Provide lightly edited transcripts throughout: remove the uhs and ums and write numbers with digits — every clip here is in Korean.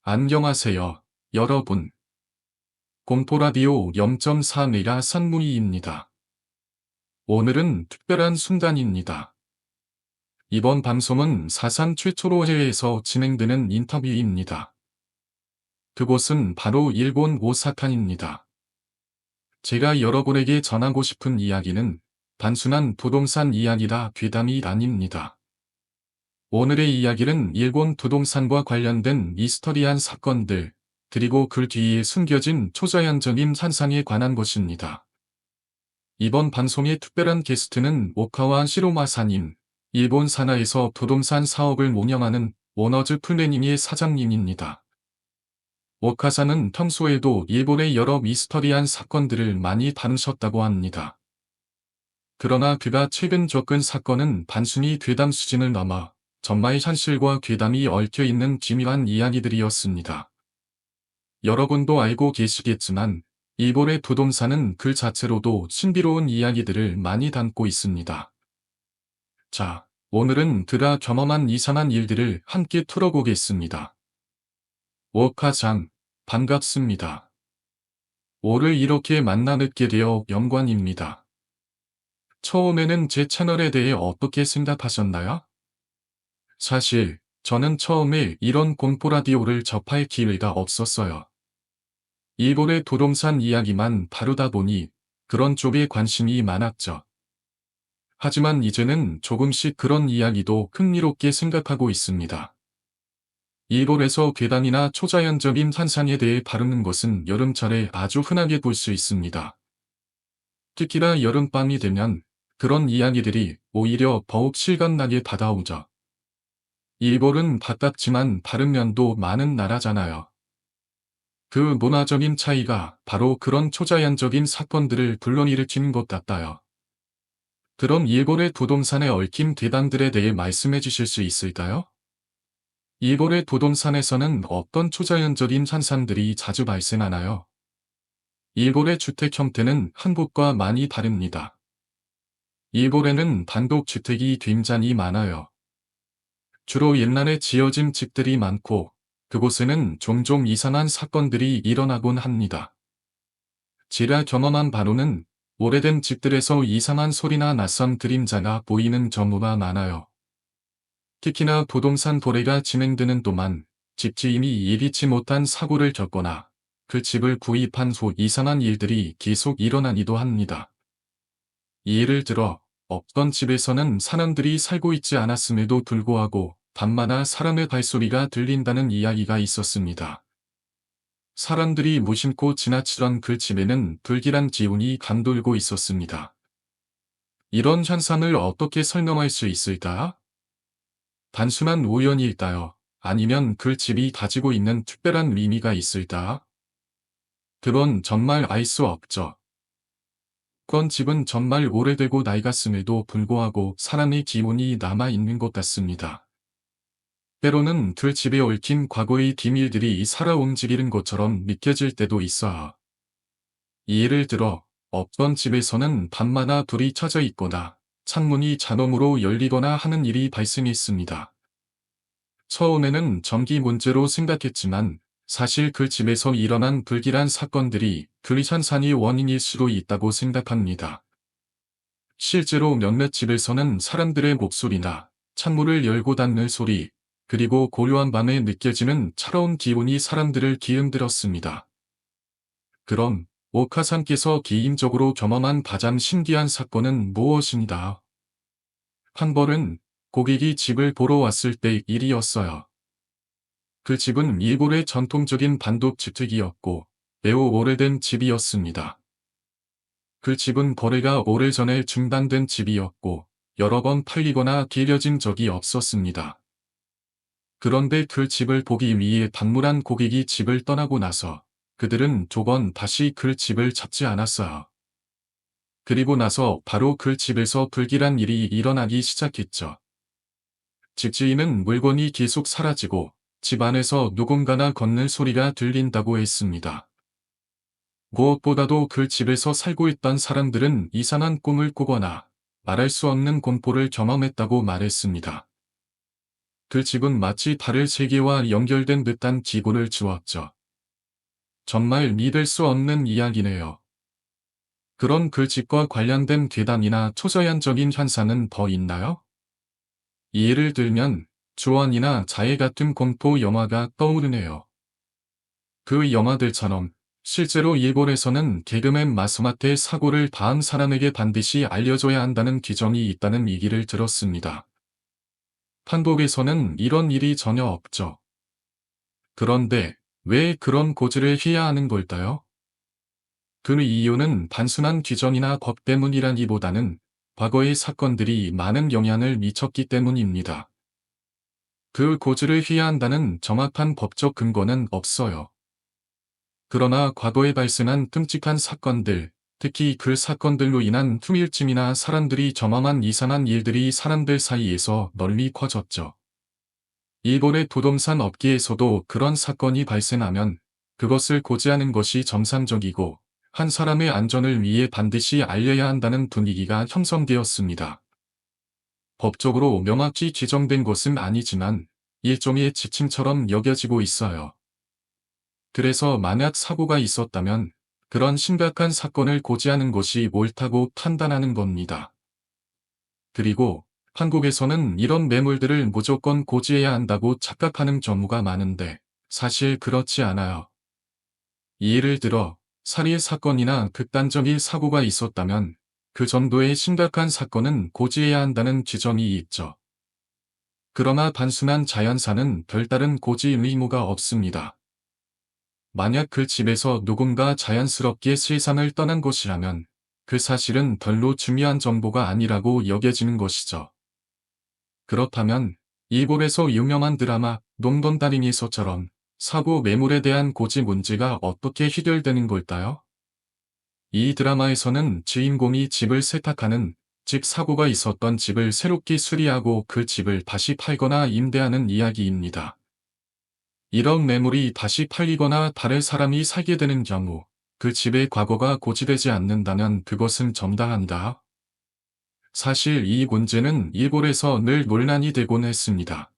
안녕하세요, 여러분. 공포라디오 0.4미라 산무이입니다. 오늘은 특별한 순간입니다. 이번 방송은 사상 최초로 해외에서 진행되는 인터뷰입니다. 그곳은 바로 일본 오사카입니다. 제가 여러분에게 전하고 싶은 이야기는 단순한 부동산 이야기라 괴담이 아닙니다. 오늘의 이야기는 일본 부동산과 관련된 미스터리한 사건들, 그리고 그 뒤에 숨겨진 초자연적인 현상에 관한 것입니다. 이번 방송의 특별한 게스트는 오카와 시로마사님, 일본 산하에서 부동산 사업을 운영하는 오너즈 플래닝의 사장님입니다. 오카사는 평소에도 일본의 여러 미스터리한 사건들을 많이 다루셨다고 합니다. 그러나 그가 최근 겪은 사건은 단순히 괴담 수준을 넘어 정말 현실과 괴담이 얽혀있는 기묘한 이야기들이었습니다. 여러분도 알고 계시겠지만 일본의 부동산은 그 자체로도 신비로운 이야기들을 많이 담고 있습니다. 자, 오늘은 그가 경험한 이상한 일들을 함께 풀어보겠습니다. 오카상, 반갑습니다. 오늘 이렇게 만나 뵙게 되어 영광입니다. 처음에는 제 채널에 대해 어떻게 생각하셨나요? 사실 저는 처음에 이런 공포라디오를 접할 기회가 없었어요. 일본의 부동산 이야기만 다루다 보니 그런 쪽에 관심이 많았죠. 하지만 이제는 조금씩 그런 이야기도 흥미롭게 생각하고 있습니다. 일본에서 괴담이나 초자연적인 현상에 대해 다루는 것은 여름철에 아주 흔하게 볼 수 있습니다. 특히나 여름밤이 되면 그런 이야기들이 오히려 더욱 실감나게 다가오죠. 일본은 가깝지만 다른 면도 많은 나라잖아요. 그 문화적인 차이가 바로 그런 초자연적인 사건들을 불러일으키는 것 같아요. 그럼 일본의 부동산에 얽힌 괴담들에 대해 말씀해 주실 수 있을까요? 일본의 부동산에서는 어떤 초자연적인 현상들이 자주 발생하나요? 일본의 주택 형태는 한국과 많이 다릅니다. 일본에는 단독주택이 굉장히 많아요. 주로 옛날에 지어진 집들이 많고 그곳에는 종종 이상한 사건들이 일어나곤 합니다. 제가 경험한 바로는 오래된 집들에서 이상한 소리나 낯선 그림자가 보이는 경우가 많아요. 특히나 부동산 거래가 진행되는 동안 집주인이 예기치 못한 사고를 겪거나 그 집을 구입한 후 이상한 일들이 계속 일어나기도 합니다. 예를 들어 어떤 집에서는 사람들이 살고 있지 않았음에도 불구하고 밤마다 사람의 발소리가 들린다는 이야기가 있었습니다. 사람들이 무심코 지나치던 그 집에는 불길한 기운이 감돌고 있었습니다. 이런 현상을 어떻게 설명할 수 있을까? 단순한 우연일까요? 아니면 그 집이 가지고 있는 특별한 의미가 있을까? 그건 정말 알 수 없죠. 그건 집은 정말 오래되고 낡았음에도 불구하고 사람의 기운이 남아있는 것 같습니다. 때로는 그 집에 얽힌 과거의 비밀들이 살아 움직이는 것처럼 느껴질 때도 있어요. 예를 들어 어떤 집에서는 밤마다 불이 켜져 있거나 창문이 자동으로 열리거나 하는 일이 발생했습니다. 처음에는 전기 문제로 생각했지만 사실 그 집에서 일어난 불길한 사건들이 그 현상이 원인일 수도 있다고 생각합니다. 실제로 몇몇 집에서는 사람들의 목소리나 창문을 열고 닫는 소리, 그리고 고요한 밤에 느껴지는 차가운 기운이 사람들을 뒤흔들었습니다. 그럼 오카상께서 개인적으로 경험한 가장 신기한 사건은 무엇인가? 한 번은 고객이 집을 보러 왔을 때 일이었어요. 그 집은 일본의 전통적인 단독주택이었고 매우 오래된 집이었습니다. 그 집은 거래가 오래전에 중단된 집이었고 여러 번 팔리거나 길려진 적이 없었습니다. 그런데 그 집을 보기 위해 방문한 고객이 집을 떠나고 나서 그들은 두 번 다시 그 집을 찾지 않았어요. 그리고 나서 바로 그 집에서 불길한 일이 일어나기 시작했죠. 집주인은 물건이 계속 사라지고 집 안에서 누군가나 걷는 소리가 들린다고 했습니다. 무엇보다도 그 집에서 살고 있던 사람들은 이상한 꿈을 꾸거나 말할 수 없는 공포를 경험했다고 말했습니다. 그 집은 마치 달의 세계와 연결된 듯한 기분을 주었죠. 정말 믿을 수 없는 이야기네요. 그런 글집과 관련된 괴담이나 초자연적인 현상은 더 있나요? 예를 들면 주원이나 자해 같은 공포 영화가 떠오르네요. 그 영화들처럼 실제로 일본에서는 개그맨 마스마테 사고를 당한 사람에게 반드시 알려줘야 한다는 규정이 있다는 얘기를 들었습니다. 한국에서는 이런 일이 전혀 없죠. 그런데 왜 그런 고지를 해야 하는 걸까요? 그 이유는 단순한 규정이나 법 때문이라기보다는 과거의 사건들이 많은 영향을 미쳤기 때문입니다. 그 고지를 해야 한다는 정확한 법적 근거는 없어요. 그러나 과거에 발생한 끔찍한 사건들, 특히 그 사건들로 인한 후밀증이나 사람들이 경험한 이상한 일들이 사람들 사이에서 널리 퍼졌죠. 일본의 부동산 업계에서도 그런 사건이 발생하면 그것을 고지하는 것이 정상적이고 한 사람의 안전을 위해 반드시 알려야 한다는 분위기가 형성되었습니다. 법적으로 명확히 지정된 것은 아니지만 일종의 지침처럼 여겨지고 있어요. 그래서 만약 사고가 있었다면 그런 심각한 사건을 고지하는 것이 옳다고 판단하는 겁니다. 그리고 한국에서는 이런 매물들을 무조건 고지해야 한다고 착각하는 경우가 많은데 사실 그렇지 않아요. 예를 들어 살인 사건이나 극단적인 사고가 있었다면 그 정도의 심각한 사건은 고지해야 한다는 규정이 있죠. 그러나 단순한 자연사는 별다른 고지 의무가 없습니다. 만약 그 집에서 누군가 자연스럽게 세상을 떠난 것이라면 그 사실은 별로 중요한 정보가 아니라고 여겨지는 것이죠. 그렇다면 일본에서 유명한 드라마 롱던달인에서처럼 사고 매물에 대한 고지 문제가 어떻게 해결되는 걸까요? 이 드라마에서는 주인공이 집을 세탁하는, 즉 사고가 있었던 집을 새롭게 수리하고 그 집을 다시 팔거나 임대하는 이야기입니다. 이런 매물이 다시 팔리거나 다른 사람이 사게 되는 경우 그 집의 과거가 고지되지 않는다면 그것은 정당한가? 사실 이 문제는 일본에서 늘 논란이 되곤 했습니다.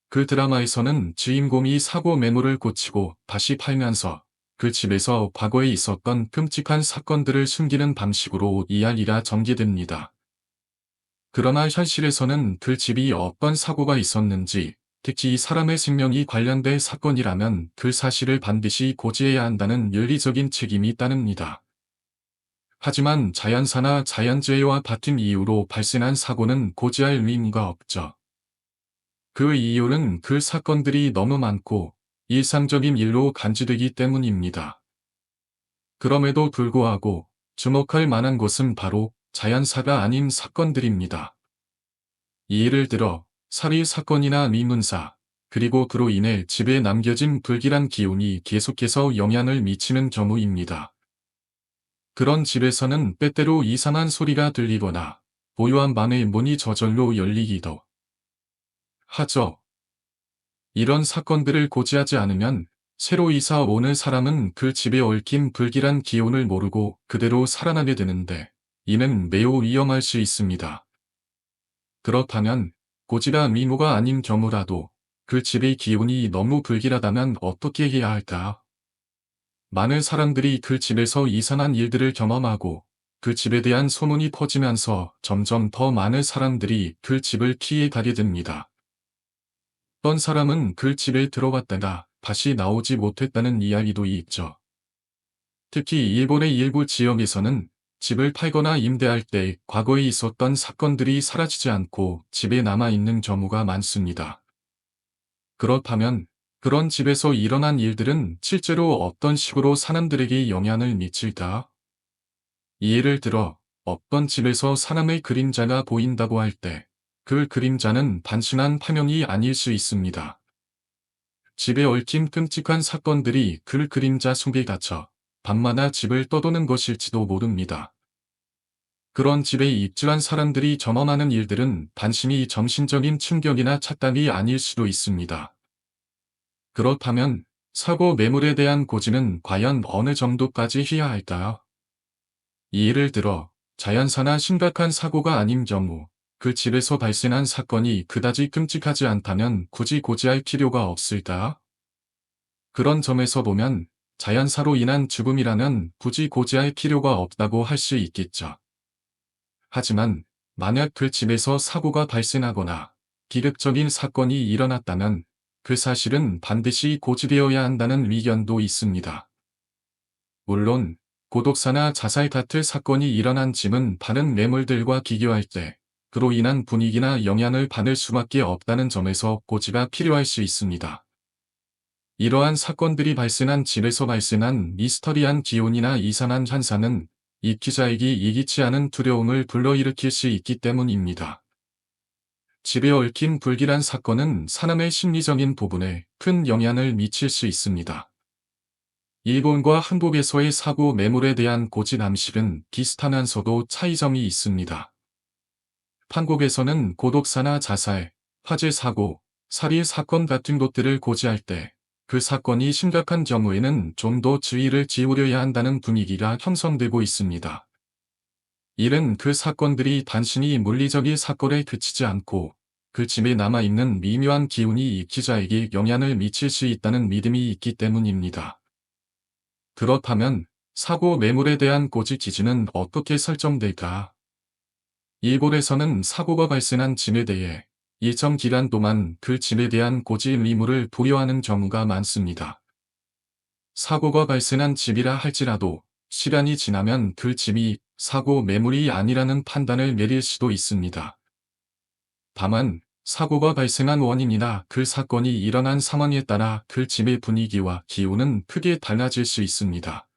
그 드라마에서는 주인공이 사고 매물을 고치고 다시 팔면서 그 집에서 과거에 있었던 끔찍한 사건들을 숨기는 방식으로 이야기가 전개됩니다. 그러나 현실에서는 그 집이 어떤 사고가 있었는지, 특히 사람의 생명이 관련된 사건이라면 그 사실을 반드시 고지해야 한다는 윤리적인 책임이 따릅니다. 하지만 자연사나 자연재해와 같은 이유로 발생한 사고는 고지할 의무가 없죠. 그 이유는 그 사건들이 너무 많고 일상적인 일로 간주되기 때문입니다. 그럼에도 불구하고 주목할 만한 것은 바로 자연사가 아닌 사건들입니다. 예를 들어 살인 사건이나 미문사, 그리고 그로 인해 집에 남겨진 불길한 기운이 계속해서 영향을 미치는 경우입니다. 그런 집에서는 때때로 이상한 소리가 들리거나 고요한 밤에 문이 저절로 열리기도 하죠. 이런 사건들을 고지하지 않으면 새로 이사 오는 사람은 그 집에 얽힌 불길한 기운을 모르고 그대로 살아나게 되는데 이는 매우 위험할 수 있습니다. 그렇다면 고지가 의무가 아닌 경우라도 그 집의 기운이 너무 불길하다면 어떻게 해야 할까? 많은 사람들이 그 집에서 이상한 일들을 경험하고 그 집에 대한 소문이 퍼지면서 점점 더 많은 사람들이 그 집을 피해 가게 됩니다. 어떤 사람은 그 집에 들어갔다가 다시 나오지 못했다는 이야기도 있죠. 특히 일본의 일부 지역에서는 집을 팔거나 임대할 때 과거에 있었던 사건들이 사라지지 않고 집에 남아있는 경우가 많습니다. 그렇다면 그런 집에서 일어난 일들은 실제로 어떤 식으로 사람들에게 영향을 미칠까? 예를 들어 어떤 집에서 사람의 그림자가 보인다고 할 때 그 그림자는 단순한 파명이 아닐 수 있습니다. 집에 얽힌 끔찍한 사건들이 그 그림자 속에 갇혀 밤마다 집을 떠도는 것일지도 모릅니다. 그런 집에 입주한 사람들이 경험하는 일들은 단순히 정신적인 충격이나 착각이 아닐 수도 있습니다. 그렇다면 사고 매물에 대한 고지는 과연 어느 정도까지 해야 할까요? 예를 들어 자연사나 심각한 사고가 아닌 경우 그 집에서 발생한 사건이 그다지 끔찍하지 않다면 굳이 고지할 필요가 없을까? 그런 점에서 보면 자연사로 인한 죽음이라면 굳이 고지할 필요가 없다고 할 수 있겠죠. 하지만 만약 그 집에서 사고가 발생하거나 기극적인 사건이 일어났다면 그 사실은 반드시 고지되어야 한다는 의견도 있습니다. 물론 고독사나 자살 같은 사건이 일어난 집은 다른 매물들과 비교할 때 그로 인한 분위기나 영향을 받을 수밖에 없다는 점에서 고지가 필요할 수 있습니다. 이러한 사건들이 발생한 집에서 발생한 미스터리한 기온이나 이상한 현상은 입기자에게 예기치 않은 두려움을 불러일으킬 수 있기 때문입니다. 집에 얽힌 불길한 사건은 사람의 심리적인 부분에 큰 영향을 미칠 수 있습니다. 일본과 한국에서의 사고 매물에 대한 고지 남식은 비슷하면서도 차이점이 있습니다. 한국에서는 고독사나 자살, 화재 사고, 살인 사건 같은 것들을 고지할 때 그 사건이 심각한 경우에는 좀 더 주의를 기울여야 한다는 분위기가 형성되고 있습니다. 이는 그 사건들이 단순히 물리적인 사건에 그치지 않고 그 집에 남아있는 미묘한 기운이 입기자에게 영향을 미칠 수 있다는 믿음이 있기 때문입니다. 그렇다면 사고 매물에 대한 고지 기준은 어떻게 설정될까? 일본에서는 사고가 발생한 집에 대해 일정 기간 동안 그 집에 대한 고지 의무를 부여하는 경우가 많습니다. 사고가 발생한 집이라 할지라도 시간이 지나면 그 집이 사고 매물이 아니라는 판단을 내릴 수도 있습니다. 다만 사고가 발생한 원인이나 그 사건이 일어난 상황에 따라 그 집의 분위기와 기운은 크게 달라질 수 있습니다.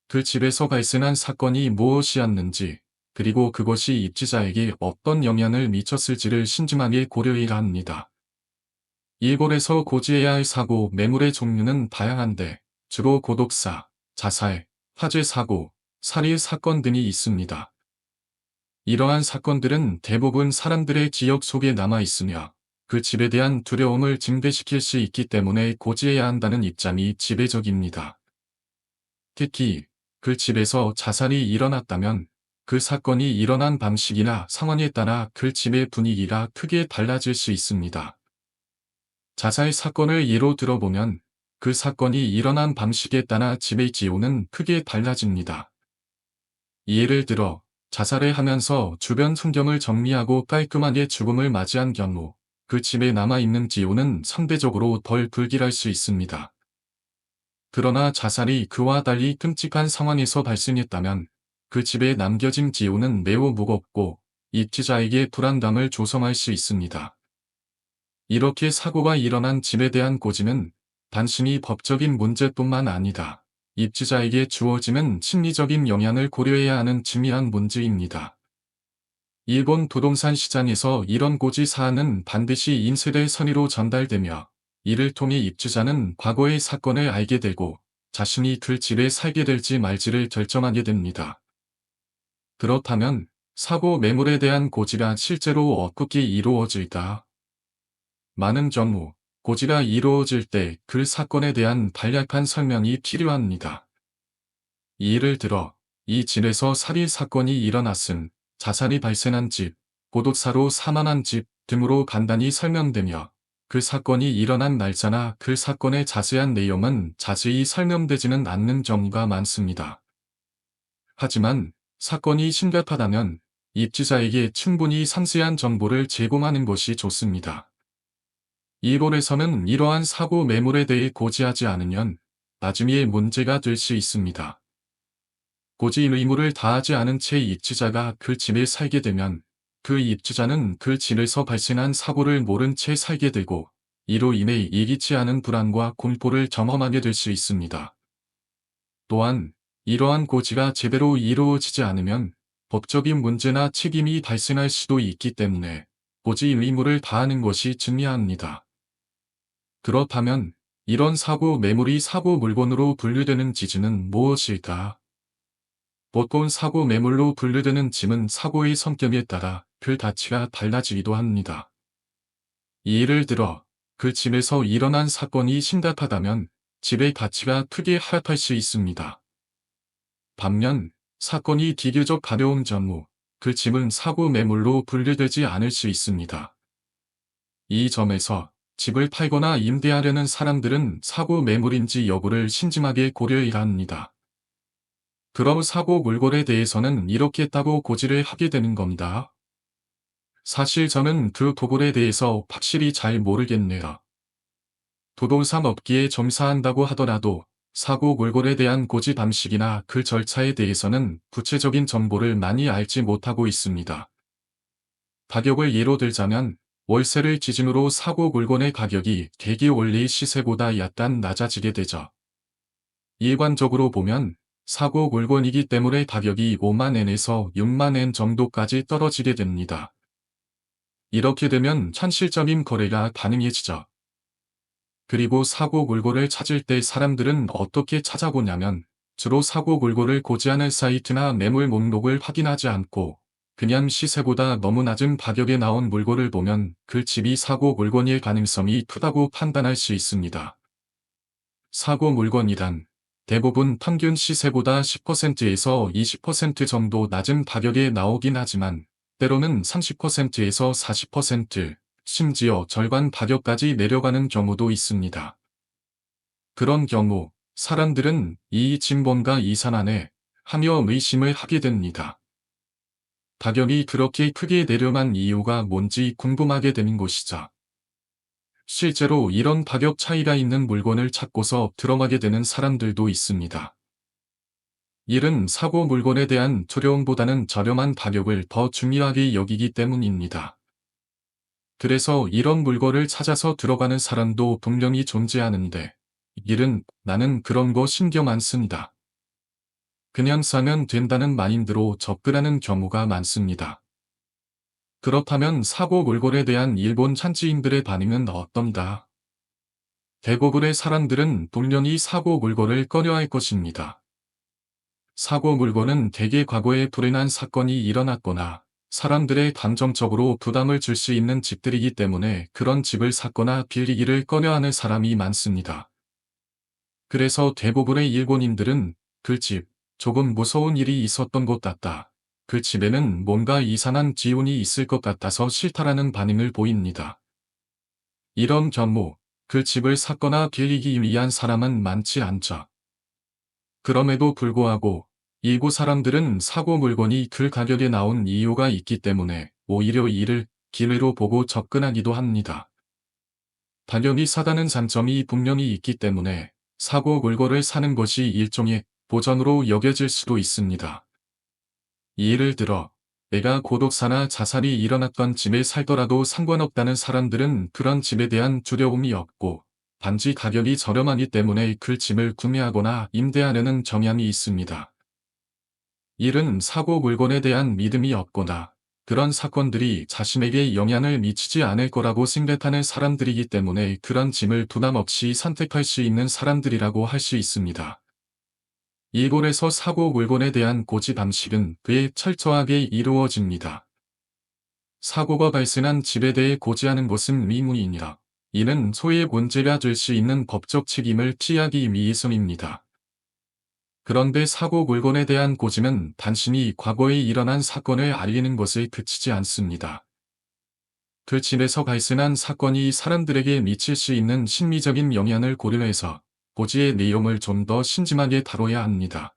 그 집에서 발생한 사건이 무엇이었는지, 그리고 그것이 입지자에게 어떤 영향을 미쳤을지를 신중하게 고려해야 합니다. 일본에서 고지해야 할 사고 매물의 종류는 다양한데 주로 고독사, 자살, 화재 사고, 살인 사건 등이 있습니다. 이러한 사건들은 대부분 사람들의 기억 속에 남아 있으며 그 집에 대한 두려움을 증대시킬 수 있기 때문에 고지해야 한다는 입장이 지배적입니다. 특히 그 집에서 자살이 일어났다면 그 사건이 일어난 방식이나 상황에 따라 그 집의 분위기가 크게 달라질 수 있습니다. 자살 사건을 예로 들어보면 그 사건이 일어난 방식에 따라 집의 기온은 크게 달라집니다. 예를 들어 자살을 하면서 주변 풍경을 정리하고 깔끔하게 죽음을 맞이한 경우 그 집에 남아있는 기온은 상대적으로 덜 불길할 수 있습니다. 그러나 자살이 그와 달리 끔찍한 상황에서 발생했다면 그 집에 남겨진 기운은 매우 무겁고 입지자에게 불안감을 조성할 수 있습니다. 이렇게 사고가 일어난 집에 대한 고지는 단순히 법적인 문제뿐만 아니라 입지자에게 주어지는 심리적인 영향을 고려해야 하는 중요한 문제입니다. 일본 부동산 시장에서 이런 고지 사안은 반드시 인쇄될 선의로 전달되며 이를 통해 입주자는 과거의 사건을 알게 되고 자신이 그 집에 살게 될지 말지를 결정하게 됩니다. 그렇다면 사고 매물에 대한 고지가 실제로 어떻게 이루어질까? 많은 경우 고지가 이루어질 때 그 사건에 대한 간략한 설명이 필요합니다. 예를 들어 이 집에서 살인 사건이 일어났음, 자살이 발생한 집, 고독사로 사망한 집 등으로 간단히 설명되며 그 사건이 일어난 날짜나 그 사건의 자세한 내용은 자세히 설명되지는 않는 경우가 많습니다. 하지만 사건이 심각하다면 입지자에게 충분히 상세한 정보를 제공하는 것이 좋습니다. 일본에서는 이러한 사고 매물에 대해 고지하지 않으면 나중에 문제가 될 수 있습니다. 고지 의무를 다하지 않은 채 입주자가 그 집에 살게 되면 그 입주자는 그 집에서 발생한 사고를 모른 채 살게 되고 이로 인해 예기치 않은 불안과 공포를 경험하게 될 수 있습니다. 또한 이러한 고지가 제대로 이루어지지 않으면 법적인 문제나 책임이 발생할 수도 있기 때문에 고지 의무를 다하는 것이 중요합니다. 그렇다면 이런 사고 매물이 사고 물건으로 분류되는 기준은 무엇일까? 보통 사고 매물로 분류되는 짐은 사고의 성격에 따라 그 가치가 달라지기도 합니다. 예를 들어 그 집에서 일어난 사건이 심각하다면 집의 가치가 크게 하락할 수 있습니다. 반면 사건이 비교적 가벼운 경우 그 집은 사고 매물로 분류되지 않을 수 있습니다. 이 점에서 집을 팔거나 임대하려는 사람들은 사고 매물인지 여부를 신중하게 고려해야 합니다. 그럼 사고 물건에 대해서는 이렇게 따고 고지를 하게 되는 겁니다. 사실 저는 그 도굴에 대해서 확실히 잘 모르겠네요. 부동산 업계에 종사한다고 하더라도 사고 몰골에 대한 고지 방식이나 그 절차에 대해서는 구체적인 정보를 많이 알지 못하고 있습니다. 가격을 예로 들자면 월세를 기준으로 사고 물건의 가격이 대기 원리 시세보다 약간 낮아지게 되죠. 일반적으로 보면 사고 물건이기 때문에 가격이 5만 엔에서 6만 엔 정도까지 떨어지게 됩니다. 이렇게 되면 현실적인 거래가 가능해지죠. 그리고 사고 물건을 찾을 때 사람들은 어떻게 찾아보냐면 주로 사고 물건을 고지하는 사이트나 매물 목록을 확인하지 않고 그냥 시세보다 너무 낮은 가격에 나온 물건을 보면 그 집이 사고 물건일 가능성이 크다고 판단할 수 있습니다. 사고 물건이란 대부분 평균 시세보다 10%에서 20% 정도 낮은 가격에 나오긴 하지만 때로는 30%에서 40%, 심지어 절반 가격까지 내려가는 경우도 있습니다. 그런 경우 사람들은 이 집 뭔가 이상하네 하며 의심을 하게 됩니다. 가격이 그렇게 크게 내려간 이유가 뭔지 궁금하게 되는 것이죠. 실제로 이런 가격 차이가 있는 물건을 찾고서 들어가게 되는 사람들도 있습니다. 이는 사고 물건에 대한 두려움보다는 저렴한 가격을 더 중요하게 여기기 때문입니다. 그래서 이런 물건을 찾아서 들어가는 사람도 분명히 존재하는데, 일은 나는 그런 거 신경 안 쓴다. 그냥 사면 된다는 마인드로 접근하는 경우가 많습니다. 그렇다면 사고 물건에 대한 일본 현지인들의 반응은 어떤가? 대부분의 사람들은 분명히 사고 물건을 꺼려할 것입니다. 사고 물건은 대개 과거에 불행한 사건이 일어났거나 사람들의 감정적으로 부담을 줄 수 있는 집들이기 때문에 그런 집을 샀거나 빌리기를 꺼려하는 사람이 많습니다. 그래서 대부분의 일본인들은 그 집, 조금 무서운 일이 있었던 것 같다. 그 집에는 뭔가 이상한 기운이 있을 것 같아서 싫다라는 반응을 보입니다. 이런 경우, 그 집을 샀거나 빌리기 위한 사람은 많지 않죠. 그럼에도 불구하고 일부 사람들은 사고 물건이 그 가격에 나온 이유가 있기 때문에 오히려 이를 기회로 보고 접근하기도 합니다. 당연히 사다는 장점이 분명히 있기 때문에 사고 물건을 사는 것이 일종의 보전으로 여겨질 수도 있습니다. 예를 들어 내가 고독사나 자살이 일어났던 집에 살더라도 상관없다는 사람들은 그런 집에 대한 두려움이 없고 단지 가격이 저렴하기 때문에 그 집을 구매하거나 임대하려는 경향이 있습니다. 일은 사고 물건에 대한 믿음이 없거나 그런 사건들이 자신에게 영향을 미치지 않을 거라고 생각하는 사람들이기 때문에 그런 짐을 부담 없이 선택할 수 있는 사람들이라고 할 수 있습니다. 일본에서 사고 물건에 대한 고지 방식은 꽤 철저하게 이루어집니다. 사고가 발생한 집에 대해 고지하는 것은 의무이니라. 이는 소의 문제가 될 수 있는 법적 책임을 피하기 위해서입니다. 그런데 사고 물건에 대한 고지는 단순히 과거에 일어난 사건을 알리는 것에 그치지 않습니다. 그 집에서 발생한 사건이 사람들에게 미칠 수 있는 심리적인 영향을 고려해서 고지의 내용을 좀 더 신중하게 다뤄야 합니다.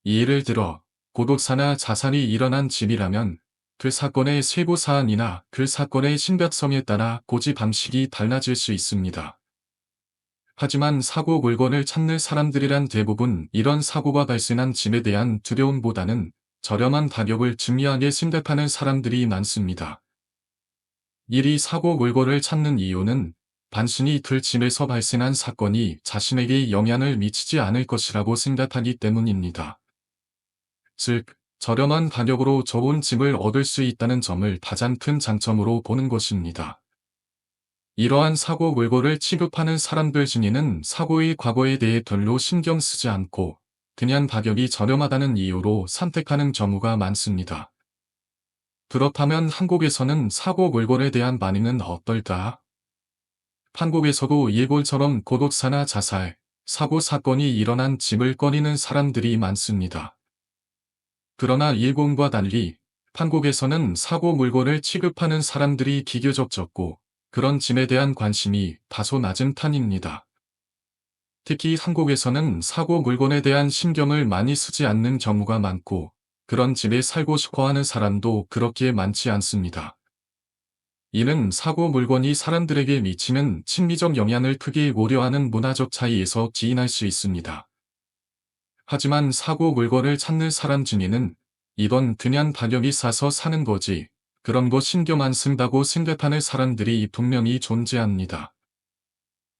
예를 들어 고독사나 자살이 일어난 집이라면 그 사건의 세부 사안이나 그 사건의 심각성에 따라 고지 방식이 달라질 수 있습니다. 하지만 사고 물건을 찾는 사람들이란 대부분 이런 사고가 발생한 집에 대한 두려움보다는 저렴한 가격을 중요하게 생각하는 사람들이 많습니다. 이리 사고 물건을 찾는 이유는 단순히 그 집에서 발생한 사건이 자신에게 영향을 미치지 않을 것이라고 생각하기 때문입니다. 즉, 저렴한 가격으로 좋은 집을 얻을 수 있다는 점을 가장 큰 장점으로 보는 것입니다. 이러한 사고 물건을 취급하는 사람들 중에는 사고의 과거에 대해 별로 신경 쓰지 않고 그냥 가격이 저렴하다는 이유로 선택하는 경우가 많습니다. 그렇다면 한국에서는 사고 물건에 대한 반응은 어떨까? 한국에서도 일본처럼 고독사나 자살, 사고 사건이 일어난 집을 꺼리는 사람들이 많습니다. 그러나 일본과 달리 한국에서는 사고 물건을 취급하는 사람들이 비교적 적고 그런 짐에 대한 관심이 다소 낮은 편입니다. 특히 한국에서는 사고 물건에 대한 신경을 많이 쓰지 않는 경우가 많고 그런 집에 살고 싶어 하는 사람도 그렇게 많지 않습니다. 이는 사고 물건이 사람들에게 미치는 심리적 영향을 크게 고려하는 문화적 차이에서 기인할 수 있습니다. 하지만 사고 물건을 찾는 사람 중에는 이건 그냥 가격이 싸서 사는 거지 그런 거 신경 안 쓴다고 생각하는 사람들이 분명히 존재합니다.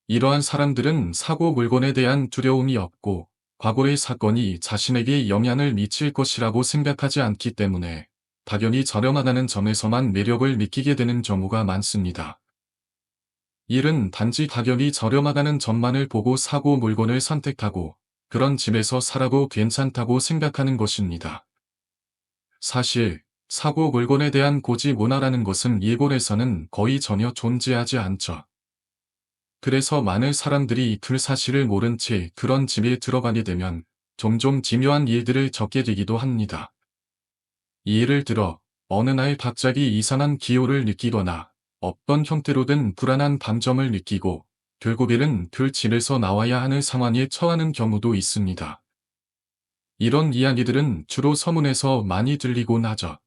이러한 사람들은 사고 물건에 대한 두려움이 없고 과거의 사건이 자신에게 영향을 미칠 것이라고 생각하지 않기 때문에 가격이 저렴하다는 점에서만 매력을 느끼게 되는 경우가 많습니다. 이는 단지 가격이 저렴하다는 점만을 보고 사고 물건을 선택하고 그런 집에서 살아도 괜찮다고 생각하는 것입니다. 사실 사고 물건에 대한 고지 문화라는 것은 일본에서는 거의 전혀 존재하지 않죠. 그래서 많은 사람들이 그 사실을 모른 채 그런 집에 들어가게 되면 종종 기묘한 일들을 겪게 되기도 합니다. 예를 들어 어느 날 갑자기 이상한 기호를 느끼거나 어떤 형태로든 불안한 감정을 느끼고 결국에는 그 집에서 나와야 하는 상황에 처하는 경우도 있습니다. 이런 이야기들은 주로 서문에서 많이 들리곤 하죠.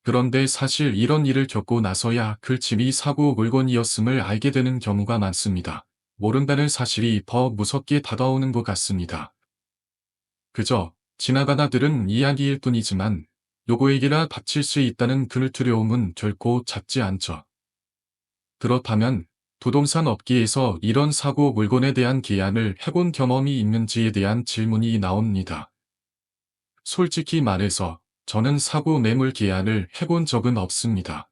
그런데 사실 이런 일을 겪고 나서야 그 집이 사고 물건이었음을 알게 되는 경우가 많습니다. 모른다는 사실이 더 무섭게 다가오는 것 같습니다. 그저 지나가다 들은 이야기일 뿐이지만 누구에게나 닥칠 수 있다는 그 두려움은 결코 작지 않죠. 그렇다면 부동산 업계에서 이런 사고 물건에 대한 계약을 해본 경험이 있는지에 대한 질문이 나옵니다. 솔직히 말해서 저는 사고 매물 계약을 해본 적은 없습니다.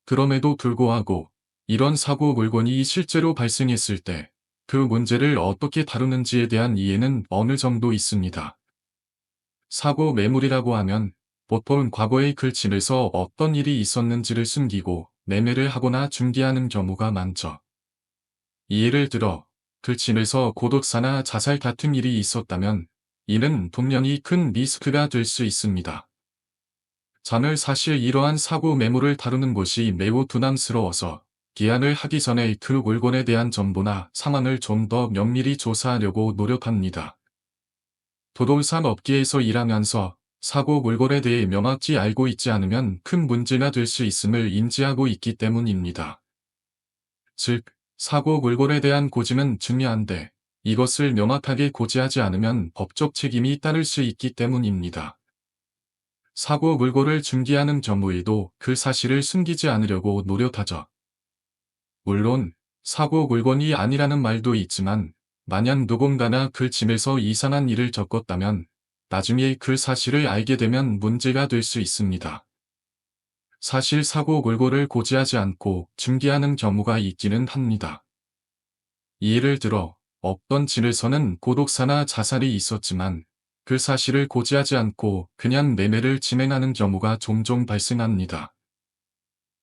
그럼에도 불구하고 이런 사고 물건이 실제로 발생했을 때 그 문제를 어떻게 다루는지에 대한 이해는 어느 정도 있습니다. 사고 매물이라고 하면 보통 과거의 그 집에서 어떤 일이 있었는지를 숨기고 매매를 하거나 중개하는 경우가 많죠. 예를 들어 그 집에서 고독사나 자살 같은 일이 있었다면 이는 분명히 큰 리스크가 될 수 있습니다. 저는 사실 이러한 사고 매물을 다루는 것이 매우 부담스러워서 계약을 하기 전에 그 물건에 대한 정보나 상황을 좀 더 면밀히 조사하려고 노력합니다. 부동산 업계에서 일하면서 사고 물건에 대해 명확히 알고 있지 않으면 큰 문제가 될 수 있음을 인지하고 있기 때문입니다. 즉, 사고 물건에 대한 고지는 중요한데 이것을 명확하게 고지하지 않으면 법적 책임이 따를 수 있기 때문입니다. 사고 물건을 중개하는 경우에도 그 사실을 숨기지 않으려고 노력하죠. 물론 사고 물건이 아니라는 말도 있지만 만약 누군가나 그 집에서 이상한 일을 겪었다면 나중에 그 사실을 알게 되면 문제가 될 수 있습니다. 사실 사고 물건을 고지하지 않고 중개하는 경우가 있기는 합니다. 예를 들어 어떤 집에서는 고독사나 자살이 있었지만 그 사실을 고지하지 않고 그냥 매매를 진행하는 경우가 종종 발생합니다.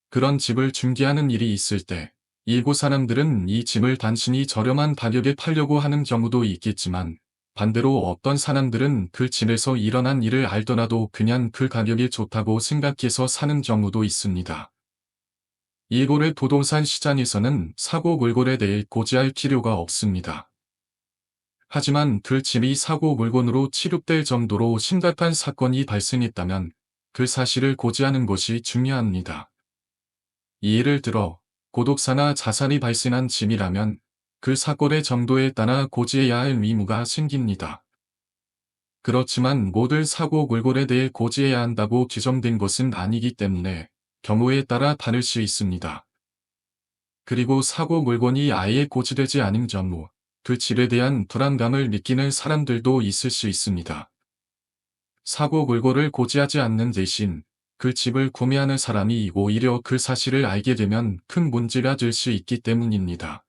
그런 집을 중개하는 일이 있을 때 일부 사람들은 이 집을 단순히 저렴한 가격에 팔려고 하는 경우도 있겠지만 반대로 어떤 사람들은 그 집에서 일어난 일을 알더라도 그냥 그 가격이 좋다고 생각해서 사는 경우도 있습니다. 일본의 부동산 시장에서는 사고 물건에 대해 고지할 필요가 없습니다. 하지만 그 집이 사고 물건으로 취급될 정도로 심각한 사건이 발생했다면 그 사실을 고지하는 것이 중요합니다. 예를 들어 고독사나 자살이 발생한 집이라면 그 사건의 정도에 따라 고지해야 할 의무가 생깁니다. 그렇지만 모든 사고 물건에 대해 고지해야 한다고 규정된 것은 아니기 때문에 경우에 따라 다를 수 있습니다. 그리고 사고 물건이 아예 고지되지 않은 경우 그 집에 대한 불안감을 느끼는 사람들도 있을 수 있습니다. 사고 물건을 고지하지 않는 대신 그 집을 구매하는 사람이 오히려 그 사실을 알게 되면 큰 문제가 될 수 있기 때문입니다.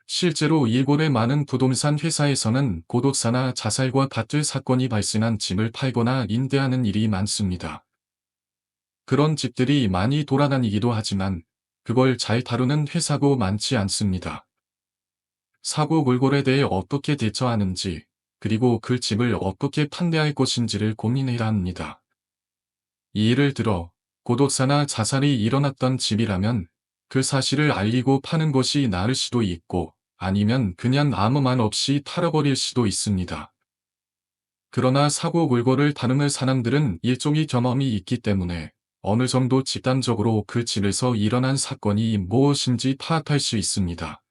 실제로 일본의 많은 부동산 회사에서는 고독사나 자살과 같은 사건이 발생한 집을 팔거나 임대하는 일이 많습니다. 그런 집들이 많이 돌아다니기도 하지만 그걸 잘 다루는 회사도 많지 않습니다. 사고 물건에 대해 어떻게 대처하는지, 그리고 그 집을 어떻게 판매할 것인지를 고민해야 합니다. 예를 들어 고독사나 자살이 일어났던 집이라면 그 사실을 알리고 파는 것이 나을 수도 있고 아니면 그냥 아무 말 없이 팔아버릴 수도 있습니다. 그러나 사고 골고를 다루는 사람들은 일종의 경험이 있기 때문에 어느 정도 집단적으로 그 집에서 일어난 사건이 무엇인지 파악할 수 있습니다.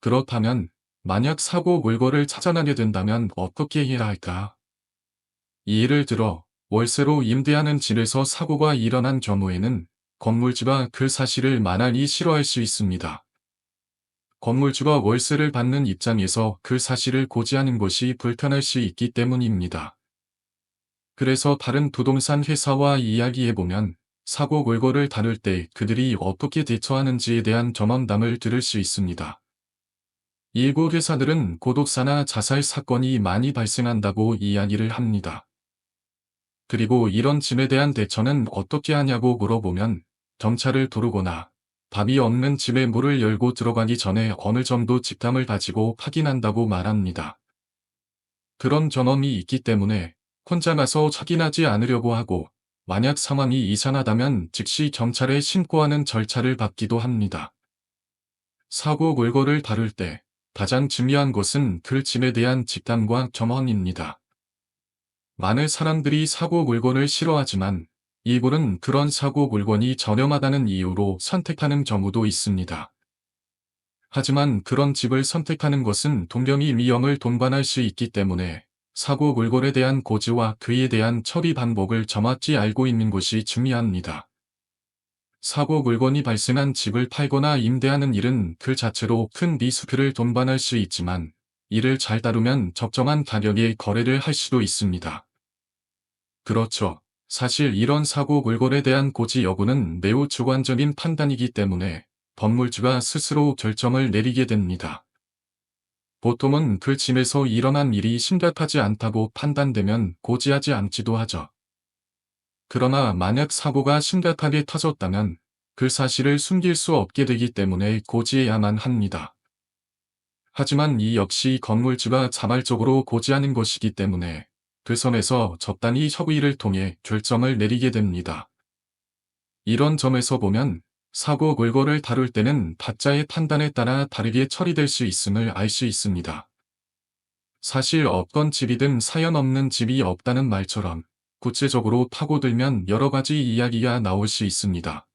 그렇다면 만약 사고 골고를 찾아나게 된다면 어떻게 해야 할까? 예를 들어 월세로 임대하는 집에서 사고가 일어난 경우에는 건물주가 그 사실을 만연히 싫어할 수 있습니다. 건물주가 월세를 받는 입장에서 그 사실을 고지하는 것이 불편할 수 있기 때문입니다. 그래서 다른 부동산 회사와 이야기해보면 사고 골고를 다룰 때 그들이 어떻게 대처하는지에 대한 경험담을 들을 수 있습니다. 일부 회사들은 고독사나 자살 사건이 많이 발생한다고 이야기를 합니다. 그리고 이런 짐에 대한 대처는 어떻게 하냐고 물어보면 경찰을 부르거나 답이 없는 집에 문을 열고 들어가기 전에 어느 정도 직감을 가지고 확인한다고 말합니다. 그런 경험이 있기 때문에 혼자 가서 확인하지 않으려고 하고 만약 상황이 이상하다면 즉시 경찰에 신고하는 절차를 밟기도 합니다. 사고 골고를 다룰 때 가장 중요한 것은 그 짐에 대한 직감과 경험입니다. 많은 사람들이 사고 물건을 싫어하지만 일부는 그런 사고 물건이 저렴하다는 이유로 선택하는 경우도 있습니다. 하지만 그런 집을 선택하는 것은 동경이 위험을 동반할 수 있기 때문에 사고 물건에 대한 고지와 그에 대한 처리 방법을 정확히 알고 있는 것이 중요합니다. 사고 물건이 발생한 집을 팔거나 임대하는 일은 그 자체로 큰 리스크를 동반할 수 있지만 이를 잘 다루면 적정한 가격에 거래를 할 수도 있습니다. 그렇죠. 사실 이런 사고 물건에 대한 고지 여부는 매우 주관적인 판단이기 때문에 건물주가 스스로 결정을 내리게 됩니다. 보통은 그 집에서 일어난 일이 심각하지 않다고 판단되면 고지하지 않기도 하죠. 그러나 만약 사고가 심각하게 터졌다면 그 사실을 숨길 수 없게 되기 때문에 고지해야만 합니다. 하지만 이 역시 건물주가 자발적으로 고지하는 것이기 때문에 그 선에서 적당히 협의를 통해 결정을 내리게 됩니다. 이런 점에서 보면 사고 골고를 다룰 때는 각자의 판단에 따라 다르게 처리될 수 있음을 알 수 있습니다. 사실 어떤 집이든 사연 없는 집이 없다는 말처럼 구체적으로 파고들면 여러 가지 이야기가 나올 수 있습니다.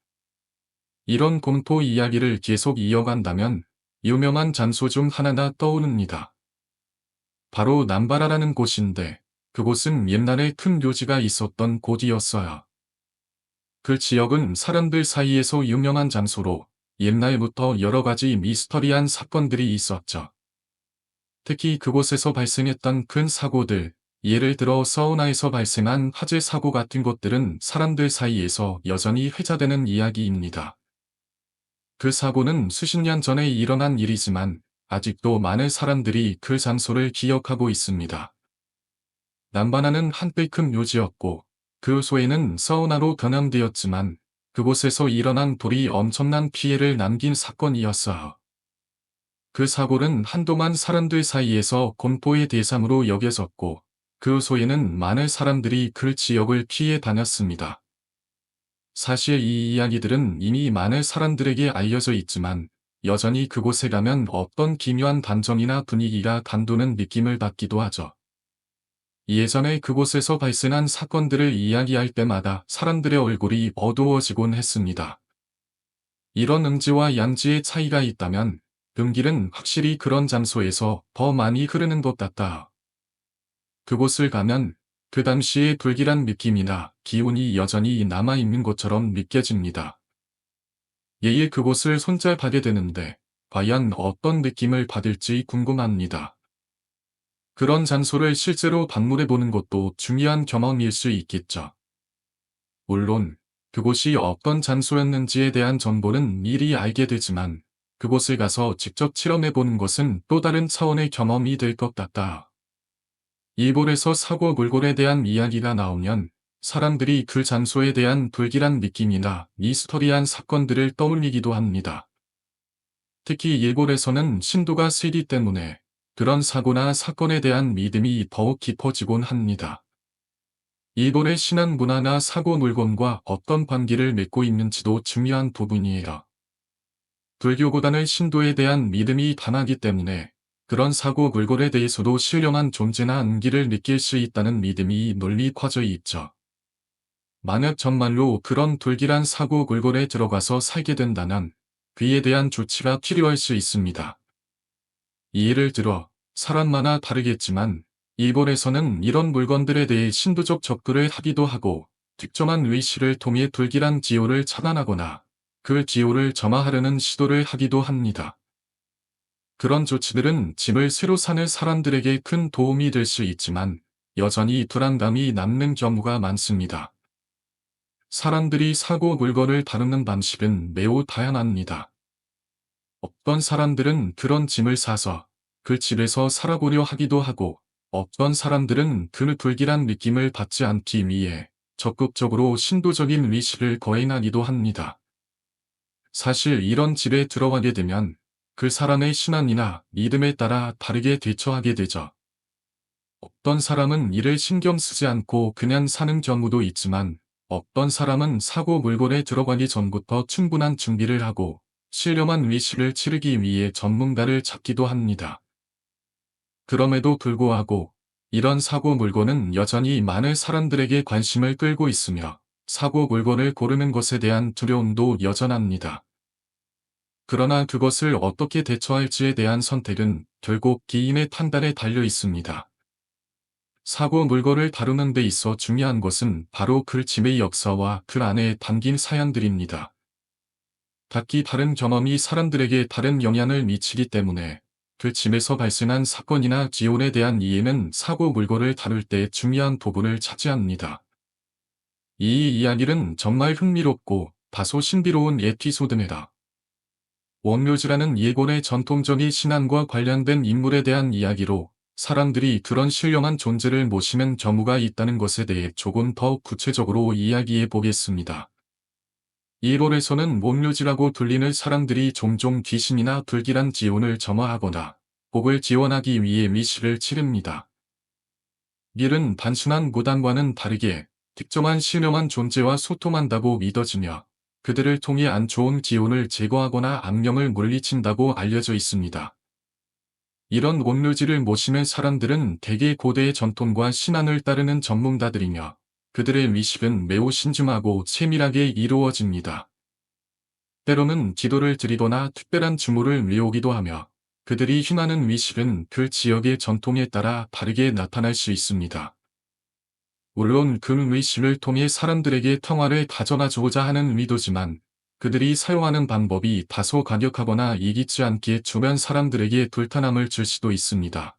이런 공포 이야기를 계속 이어간다면 유명한 장소 중 하나가 떠오릅니다. 바로 남바라라는 곳인데 그곳은 옛날에 큰 묘지가 있었던 곳이었어요. 그 지역은 사람들 사이에서 유명한 장소로 옛날부터 여러 가지 미스터리한 사건들이 있었죠. 특히 그곳에서 발생했던 큰 사고들, 예를 들어 서우나에서 발생한 화재 사고 같은 것들은 사람들 사이에서 여전히 회자되는 이야기입니다. 그 사고는 수십 년 전에 일어난 일이지만 아직도 많은 사람들이 그 장소를 기억하고 있습니다. 남바나는 한때 큰 묘지였고 그 소에는 사우나로 변함되었지만 그곳에서 일어난 돌이 엄청난 피해를 남긴 사건이었어요. 그 사고는 한동안 사람들 사이에서 공포의 대상으로 여겨졌고 그 소에는 많은 사람들이 그 지역을 피해 다녔습니다. 사실 이 이야기들은 이미 많은 사람들에게 알려져 있지만 여전히 그곳에 가면 어떤 기묘한 감정이나 분위기가 감도는 느낌을 받기도 하죠. 예전에 그곳에서 발생한 사건들을 이야기할 때마다 사람들의 얼굴이 어두워지곤 했습니다. 이런 음지와 양지의 차이가 있다면 금길은 확실히 그런 장소에서 더 많이 흐르는 것 같다. 그곳을 가면 그 당시의 불길한 느낌이나 기운이 여전히 남아있는 것처럼 느껴집니다. 예의 그곳을 손잡게 되는데 과연 어떤 느낌을 받을지 궁금합니다. 그런 장소를 실제로 방문해 보는 것도 중요한 경험일 수 있겠죠. 물론 그곳이 어떤 장소였는지에 대한 정보는 미리 알게 되지만 그곳을 가서 직접 체험해 보는 것은 또 다른 차원의 경험이 될 것 같다. 일본에서 사고 물건에 대한 이야기가 나오면 사람들이 그 장소에 대한 불길한 느낌이나 미스터리한 사건들을 떠올리기도 합니다. 특히 일본에서는 신도가 세기 때문에 그런 사고나 사건에 대한 믿음이 더욱 깊어지곤 합니다. 일본의 신앙 문화나 사고 물건과 어떤 관계를 맺고 있는지도 중요한 부분이에요. 불교보다는 신도에 대한 믿음이 강하기 때문에 그런 사고 물건에 대해서도 신령한 존재나 은기를 느낄 수 있다는 믿음이 널리 퍼져 있죠. 만약 정말로 그런 불길한 사고 물건에 들어가서 살게 된다면 그에 대한 조치가 필요할 수 있습니다. 예를 들어 사람마다 다르겠지만 일본에서는 이런 물건들에 대해 신도적 접근을 하기도 하고 특정한 의식을 통해 불길한 기호를 차단하거나 그 기호를 점화하려는 시도를 하기도 합니다. 그런 조치들은 짐을 새로 사는 사람들에게 큰 도움이 될 수 있지만 여전히 불안감이 남는 경우가 많습니다. 사람들이 사고 물건을 다루는 방식은 매우 다양합니다. 어떤 사람들은 그런 짐을 사서 그 집에서 살아보려 하기도 하고 어떤 사람들은 그 불길한 느낌을 받지 않기 위해 적극적으로 신도적인 의식을 거행하기도 합니다. 사실 이런 집에 들어가게 되면 그 사람의 신앙이나 믿음에 따라 다르게 대처하게 되죠. 어떤 사람은 이를 신경 쓰지 않고 그냥 사는 경우도 있지만 어떤 사람은 사고 물건에 들어가기 전부터 충분한 준비를 하고 신령한 의식을 치르기 위해 전문가를 찾기도 합니다. 그럼에도 불구하고 이런 사고 물건은 여전히 많은 사람들에게 관심을 끌고 있으며 사고 물건을 고르는 것에 대한 두려움도 여전합니다. 그러나 그것을 어떻게 대처할지에 대한 선택은 결국 개인의 판단에 달려 있습니다. 사고 물건을 다루는 데 있어 중요한 것은 바로 그 짐의 역사와 그 안에 담긴 사연들입니다. 각기 다른 경험이 사람들에게 다른 영향을 미치기 때문에 그 짐에서 발생한 사건이나 지원에 대한 이해는 사고 물건을 다룰 때 중요한 부분을 차지합니다. 이 이야기는 정말 흥미롭고 다소 신비로운 에피소드입니다. 원묘지라는 일본의 전통적인 신앙과 관련된 인물에 대한 이야기로 사람들이 그런 신령한 존재를 모시는 경우가 있다는 것에 대해 조금 더 구체적으로 이야기해 보겠습니다. 일본에서는 원묘지라고 불리는 사람들이 종종 귀신이나 불길한 지원을 점화하거나 복을 지원하기 위해 미시를 치릅니다. 밀은 단순한 무당과는 다르게 특정한 신령한 존재와 소통한다고 믿어지며 그들을 통해 안 좋은 기운을 제거하거나 악령을 물리친다고 알려져 있습니다. 이런 원묘지를 모시는 사람들은 대개 고대의 전통과 신앙을 따르는 전문가들이며 그들의 미식은 매우 신중하고 세밀하게 이루어집니다. 때로는 기도를 드리거나 특별한 주문을 외우기도 하며 그들이 휘하는 미식은 그 지역의 전통에 따라 다르게 나타날 수 있습니다. 물론 그 의식을 통해 사람들에게 평화를 가져다주고자 하는 의도지만 그들이 사용하는 방법이 다소 과격하거나 이기지 않게 주변 사람들에게 불편함을 줄 수도 있습니다.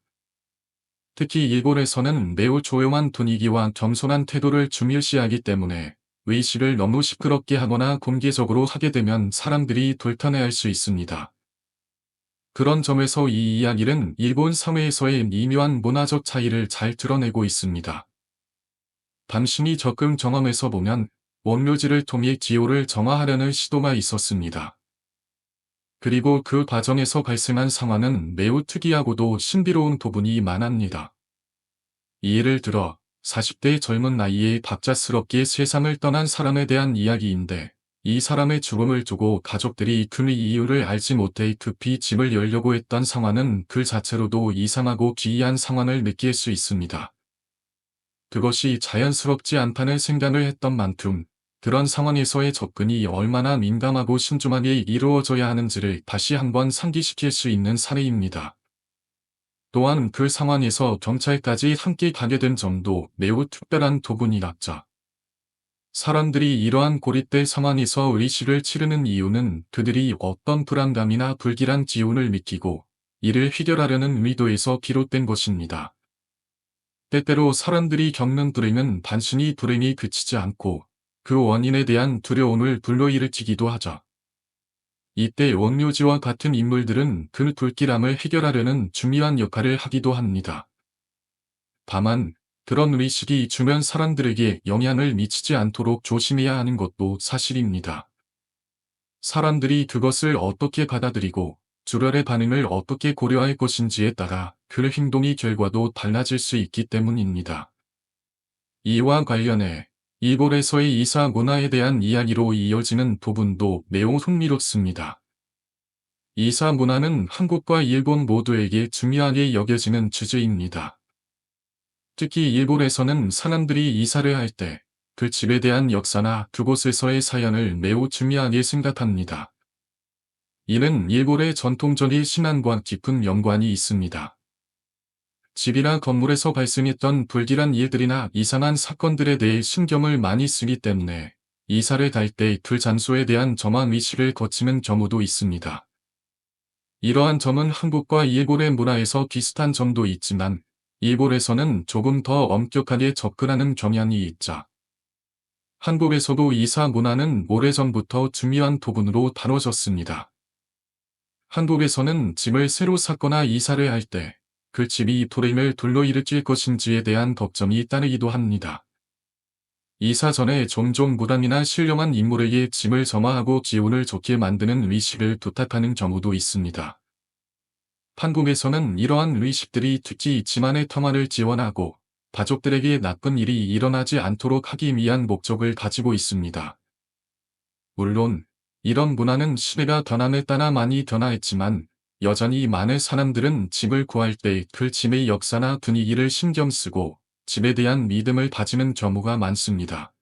특히 일본에서는 매우 조용한 분위기와 겸손한 태도를 중요시하기 때문에 의식을 너무 시끄럽게 하거나 공개적으로 하게 되면 사람들이 불편해할 수 있습니다. 그런 점에서 이 이야기는 일본 사회에서의 미묘한 문화적 차이를 잘 드러내고 있습니다. 당신이 적금 경험에서 보면 원묘지를 통해 기호를 정화하려는 시도가 있었습니다. 그리고 그 과정에서 발생한 상황은 매우 특이하고도 신비로운 부분이 많습니다. 예를 들어 40대 젊은 나이에 갑작스럽게 세상을 떠난 사람에 대한 이야기인데 이 사람의 죽음을 두고 가족들이 그 이유를 알지 못해 급히 짐을 열려고 했던 상황은 그 자체로도 이상하고 기이한 상황을 느낄 수 있습니다. 그것이 자연스럽지 않다는 생각을 했던 만큼 그런 상황에서의 접근이 얼마나 민감하고 신중하게 이루어져야 하는지를 다시 한번 상기시킬 수 있는 사례입니다. 또한 그 상황에서 경찰까지 함께 가게 된 점도 매우 특별한 부분이랍자. 사람들이 이러한 고립될 상황에서 의식을 치르는 이유는 그들이 어떤 불안감이나 불길한 기운을 느끼고 이를 해결하려는 의도에서 비롯된 것입니다. 때때로 사람들이 겪는 불행은 단순히 불행이 그치지 않고 그 원인에 대한 두려움을 불러일으키기도 하죠. 이때 원묘지와 같은 인물들은 그 불길함을 해결하려는 중요한 역할을 하기도 합니다. 다만 그런 의식이 주변 사람들에게 영향을 미치지 않도록 조심해야 하는 것도 사실입니다. 사람들이 그것을 어떻게 받아들이고 주변의 반응을 어떻게 고려할 것인지에 따라 그 행동의 결과도 달라질 수 있기 때문입니다. 이와 관련해 일본에서의 이사 문화에 대한 이야기로 이어지는 부분도 매우 흥미롭습니다. 이사 문화는 한국과 일본 모두에게 중요하게 여겨지는 주제입니다. 특히 일본에서는 사람들이 이사를 할 때 그 집에 대한 역사나 그곳에서의 사연을 매우 중요하게 생각합니다. 이는 일본의 전통적인 신앙과 깊은 연관이 있습니다. 집이나 건물에서 발생했던 불길한 일들이나 이상한 사건들에 대해 신경을 많이 쓰기 때문에 이사를 갈 때 그 장소에 대한 점화 의식을 거치는 경우도 있습니다. 이러한 점은 한국과 일본의 문화에서 비슷한 점도 있지만 일본에서는 조금 더 엄격하게 접근하는 경향이 있자 한국에서도 이사 문화는 오래전부터 중요한 부분으로 다뤄졌습니다. 한국에서는 집을 새로 샀거나 이사를 할 때 그 집이 불행을 불러일으킬 것인지에 대한 걱정이 따르기도 합니다. 이사 전에 종종 무당이나 신령한 인물에게 집을 점화하고 기운을 좋게 만드는 의식을 부탁하는 경우도 있습니다. 한국에서는 이러한 의식들이 특히 집안의 평화를 지원하고 가족들에게 나쁜 일이 일어나지 않도록 하기 위한 목적을 가지고 있습니다. 물론 이런 문화는 시대가 변함에 따라 많이 변화했지만 여전히 많은 사람들은 집을 구할 때 그 집의 역사나 분위기를 신경 쓰고 집에 대한 믿음을 가지는 경우가 많습니다.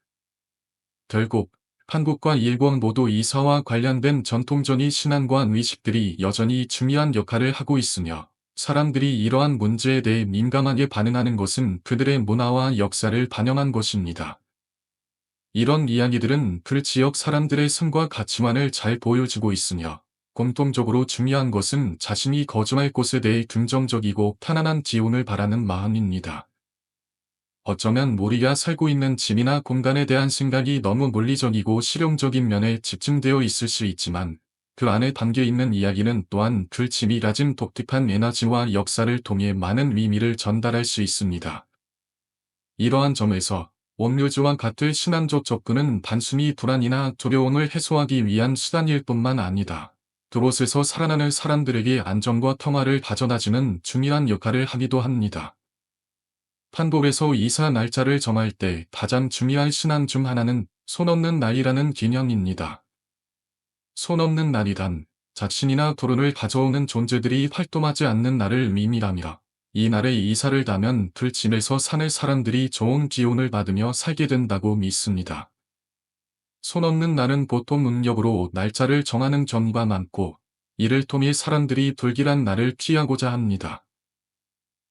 결국 한국과 일본 모두 이사와 관련된 전통적인 신앙과 의식들이 여전히 중요한 역할을 하고 있으며 사람들이 이러한 문제에 대해 민감하게 반응하는 것은 그들의 문화와 역사를 반영한 것입니다. 이런 이야기들은 그 지역 사람들의 삶과 가치관을 잘 보여주고 있으며 공통적으로 중요한 것은 자신이 거주할 곳에 대해 긍정적이고 편안한 기운을 바라는 마음입니다. 어쩌면 우리가 살고 있는 집이나 공간에 대한 생각이 너무 물리적이고 실용적인 면에 집중되어 있을 수 있지만 그 안에 담겨 있는 이야기는 또한 그 집이 가진 독특한 에너지와 역사를 통해 많은 의미를 전달할 수 있습니다. 이러한 점에서 원묘지와 같은 신앙적 접근은 단순히 불안이나 두려움을 해소하기 위한 수단일 뿐만 아니다. 그곳에서 살아나는 사람들에게 안정과 평화를 가져다주는 중요한 역할을 하기도 합니다. 한국에서 이사 날짜를 정할 때 가장 중요한 신앙 중 하나는 손 없는 날이라는 개념입니다. 손 없는 날이란 자신이나 불운을 가져오는 존재들이 활동하지 않는 날을 의미하며 이 날에 이사를 가면 그 집에서 사는 사람들이 좋은 기운을 받으며 살게 된다고 믿습니다. 손 없는 날은 보통 음력으로 날짜를 정하는 경우가 많고 이를 통해 사람들이 불길한 날을 피하고자 합니다.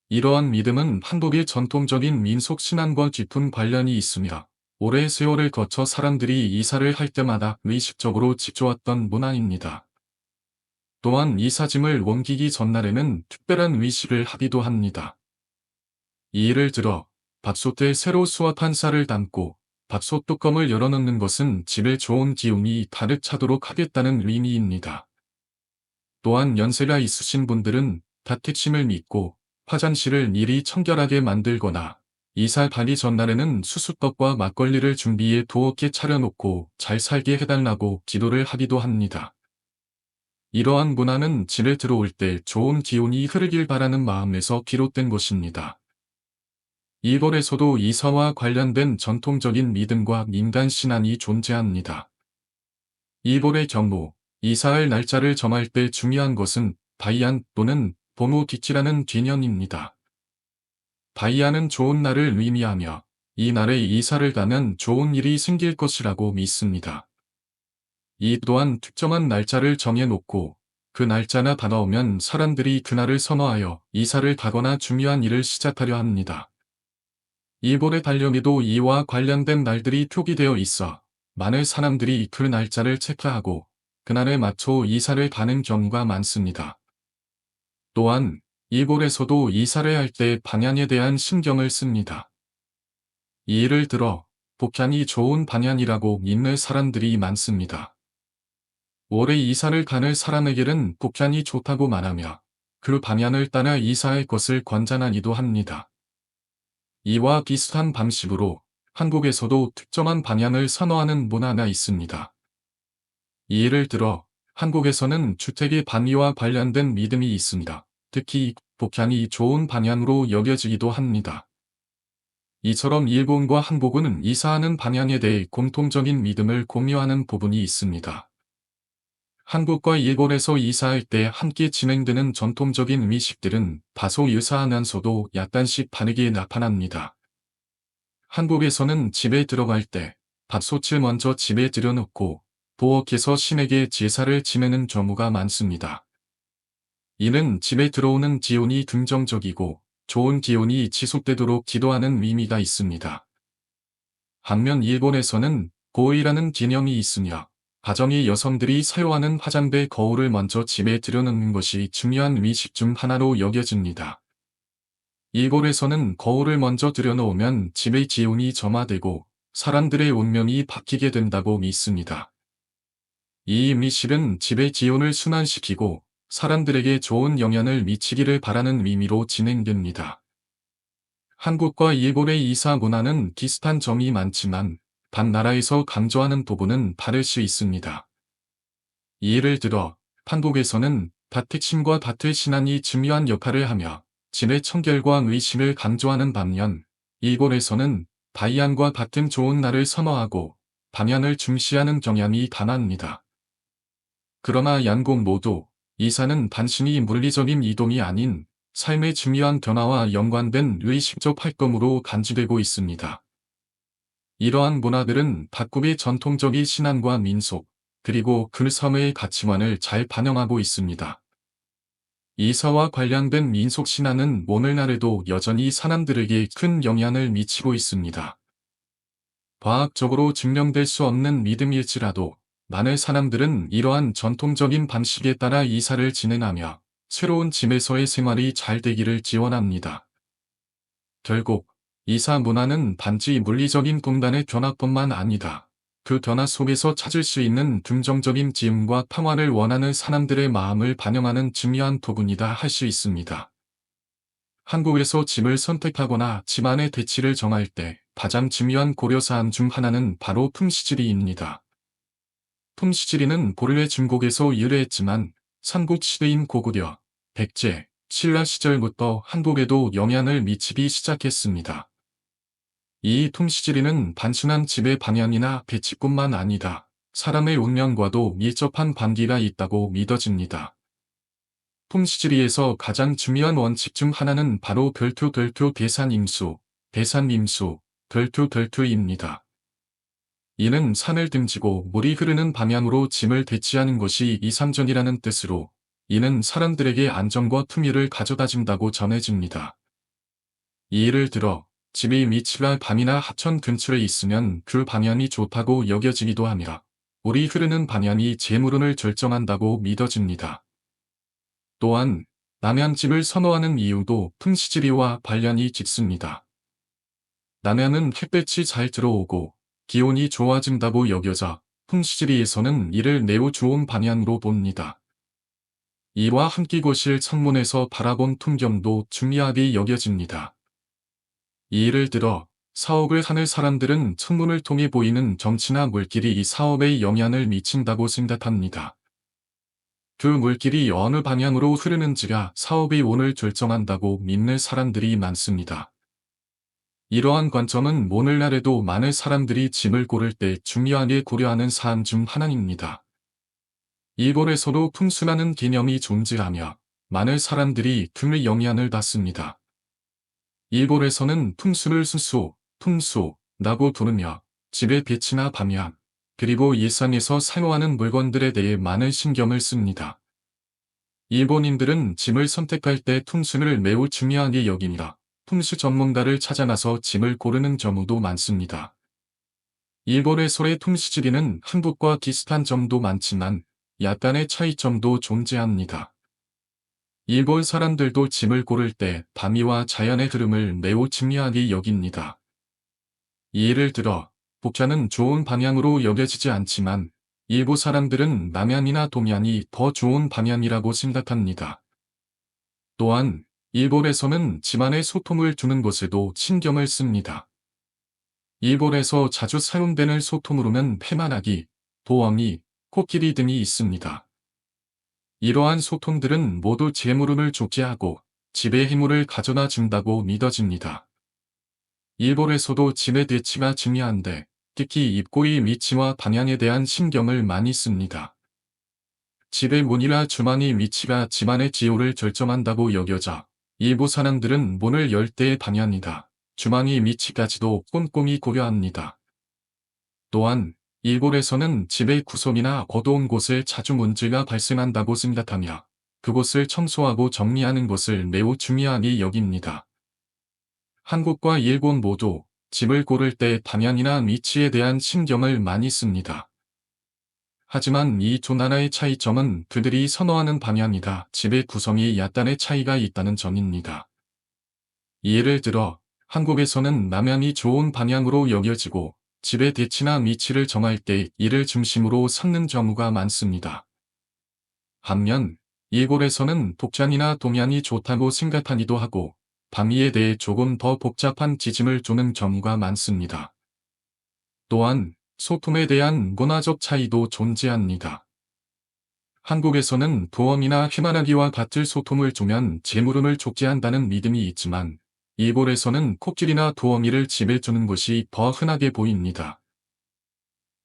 이러한 믿음은 한국의 전통적인 민속 신앙과 깊은 관련이 있으며 오랜 세월을 거쳐 사람들이 이사를 할 때마다 의식적으로 지켜왔던 문화입니다. 또한 이사짐을 옮기기 전날에는 특별한 의식을 하기도 합니다. 예를 들어 밥솥에 새로 수확한 쌀을 담고 밥솥 뚜껑을 열어놓는 것은 집에 좋은 기운이 가득 차도록 하겠다는 의미입니다. 또한 연세가 있으신 분들은 다택심을 믿고 화장실을 미리 청결하게 만들거나 이사 가기 전날에는 수수떡과 막걸리를 준비해 두껍게 차려놓고 잘 살게 해달라고 기도를 하기도 합니다. 이러한 문화는 집에 들어올 때 좋은 기운이 흐르길 바라는 마음에서 비롯된 것입니다. 일본에서도 이사와 관련된 전통적인 믿음과 민간 신앙이 존재합니다. 일본의 경우 이사할 날짜를 정할 때 중요한 것은 다이안 또는 보무기치라는 개념입니다. 다이안은 좋은 날을 의미하며 이 날에 이사를 가면 좋은 일이 생길 것이라고 믿습니다. 이 또한 특정한 날짜를 정해놓고 그 날짜나 다가오면 사람들이 그날을 선호하여 이사를 가거나 중요한 일을 시작하려 합니다. 일본의 달력에도 이와 관련된 날들이 표기되어 있어 많은 사람들이 그 날짜를 체크하고 그날에 맞춰 이사를 가는 경우가 많습니다. 또한 일본에서도 이사를 할 때 방향에 대한 신경을 씁니다. 예를 들어 복향이 좋은 방향이라고 믿는 사람들이 많습니다. 올해 이사를 가는 사람에게는 복향이 좋다고 말하며 그 방향을 따라 이사할 것을 권장하기도 합니다. 이와 비슷한 방식으로 한국에서도 특정한 방향을 선호하는 문화가 있습니다. 예를 들어 한국에서는 주택의 방위와 관련된 믿음이 있습니다. 특히 복향이 좋은 방향으로 여겨지기도 합니다. 이처럼 일본과 한국은 이사하는 방향에 대해 공통적인 믿음을 공유하는 부분이 있습니다. 한국과 일본에서 이사할 때 함께 진행되는 전통적인 미식들은 다소 유사하면서도 약간씩 다르게 나타납니다. 한국에서는 집에 들어갈 때 밥솥을 먼저 집에 들여놓고 부엌에서 신에게 제사를 지내는 경우가 많습니다. 이는 집에 들어오는 기운이 긍정적이고 좋은 기운이 지속되도록 기도하는 의미가 있습니다. 반면 일본에서는 고이라는 개념이 있으며 가정의 여성들이 사용하는 화장대 거울을 먼저 집에 들여놓는 것이 중요한 의식 중 하나로 여겨집니다. 일본에서는 거울을 먼저 들여놓으면 집의 기운이 점화되고 사람들의 운명이 바뀌게 된다고 믿습니다. 이 의식은 집의 기운을 순환시키고 사람들에게 좋은 영향을 미치기를 바라는 의미로 진행됩니다. 한국과 일본의 이사 문화는 비슷한 점이 많지만 단 나라에서 강조하는 부분은 다를 수 있습니다. 예를 들어 한국에서는 다택심과 다택신앙이 중요한 역할을 하며 집의 청결과 의심을 강조하는 반면 일본에서는 다이안과 같은 좋은 날을 선호하고 방향을 중시하는 경향이 강합니다. 그러나 양국 모두 이사는 단순히 물리적인 이동이 아닌 삶의 중요한 변화와 연관된 의식적 활동으로 간주되고 있습니다. 이러한 문화들은 각국의 전통적인 신앙과 민속, 그리고 그 섬의 가치관을 잘 반영하고 있습니다. 이사와 관련된 민속 신앙은 오늘날에도 여전히 사람들에게 큰 영향을 미치고 있습니다. 과학적으로 증명될 수 없는 믿음일지라도 많은 사람들은 이러한 전통적인 방식에 따라 이사를 진행하며 새로운 집에서의 생활이 잘 되기를 기원합니다. 결국 이사 문화는 단지 물리적인 공간의 변화뿐만 아니다. 그 변화 속에서 찾을 수 있는 긍정적인 기움과 평화를 원하는 사람들의 마음을 반영하는 중요한 부분이다 할 수 있습니다. 한국에서 집을 선택하거나 집안의 대치를 정할 때 가장 중요한 고려사항 중 하나는 바로 품시지리입니다. 품시지리는 고려의 중국에서 유래했지만 삼국시대인 고구려, 백제, 신라 시절부터 한국에도 영향을 미치기 시작했습니다. 이 품시지리는 단순한 집의 방향이나 배치뿐만 아니라 사람의 운명과도 밀접한 관계가 있다고 믿어집니다. 품시지리에서 가장 중요한 원칙 중 하나는 바로 별투 대산임수, 대산임수, 별투입니다. 이는 산을 등지고 물이 흐르는 방향으로 짐을 대치하는 것이 이상전이라는 뜻으로 이는 사람들에게 안정과 풍요를 가져다준다고 전해집니다. 예를 들어 집이 위치가 밤이나 하천 근처에 있으면 그 방향이 좋다고 여겨지기도 하며 물이 흐르는 방향이 재물운을 결정한다고 믿어집니다. 또한 남양집을 선호하는 이유도 풍시지리와 관련이 짙습니다. 남양은 햇볕이 잘 들어오고 기온이 좋아진다고 여겨져 풍시지리에서는 이를 매우 좋은 방향으로 봅니다. 이와 함께 거실 창문에서 바라본 풍경도 중요하게 여겨집니다. 예를 들어 사업을 하는 사람들은 창문을 통해 보이는 정치나 물길이 이 사업에 영향을 미친다고 생각합니다. 그 물길이 어느 방향으로 흐르는지가 사업의 운을 결정한다고 믿는 사람들이 많습니다. 이러한 관점은 오늘날에도 많은 사람들이 집을 고를 때 중요하게 고려하는 사안 중 하나입니다. 일본에서도 풍수라는 개념이 존재하며 많은 사람들이 그 영향을 받습니다. 일본에서는 풍수를 수수, 풍수라고 부르며 집의 배치나 방향, 그리고 일상에서 사용하는 물건들에 대해 많은 신경을 씁니다. 일본인들은 짐을 선택할 때 풍수를 매우 중요하게 여기니라 풍수 전문가를 찾아나서 짐을 고르는 경우도 많습니다. 일본의 풍수지리는 한국과 비슷한 점도 많지만 약간의 차이점도 존재합니다. 일본 사람들도 짐을 고를 때 밤이와 자연의 흐름을 매우 중요하게 여깁니다. 예를 들어 북한은 좋은 방향으로 여겨지지 않지만 일부 사람들은 남양이나 동양이 더 좋은 방향이라고 생각합니다. 또한 일본에서는 집안에 소통을 두는 것에도 신경을 씁니다. 일본에서 자주 사용되는 소통으로는 패만하기, 도어미, 코끼리 등이 있습니다. 이러한 소통들은 모두 재물운을 족제하고 집에 행운을 가져다 준다고 믿어집니다. 일본에서도 집의 대치가 중요한데 특히 입구의 위치와 방향에 대한 신경을 많이 씁니다. 집의 문이나 주방의 위치가 집안의 지호를 결정한다고 여겨져 일부 사람들은 문을 열 때의 방향이다, 주방의 위치까지도 꼼꼼히 고려합니다. 또한 일본에서는 집의 구석이나 어두운 곳에 자주 문제가 발생한다고 생각하며 그곳을 청소하고 정리하는 것을 매우 중요하게 여깁니다. 한국과 일본 모두 집을 고를 때 방향이나 위치에 대한 신경을 많이 씁니다. 하지만 이 두 나라의 차이점은 그들이 선호하는 방향이나 집의 구성이 약간의 차이가 있다는 점입니다. 예를 들어 한국에서는 남향이 좋은 방향으로 여겨지고 집의 대치나 위치를 정할 때 이를 중심으로 삼는 경우가 많습니다. 반면 일본에서는 북향이나 동향이 좋다고 생각하기도 하고 방위에 대해 조금 더 복잡한 지짐을 두는 경우가 많습니다. 또한 소품에 대한 문화적 차이도 존재합니다. 한국에서는 도엄이나 휘마라기와 같은 소품을 두면 재물운을 촉지한다는 믿음이 있지만 일본에서는 코끼리나 도어미를 집에 두는 것이 더 흔하게 보입니다.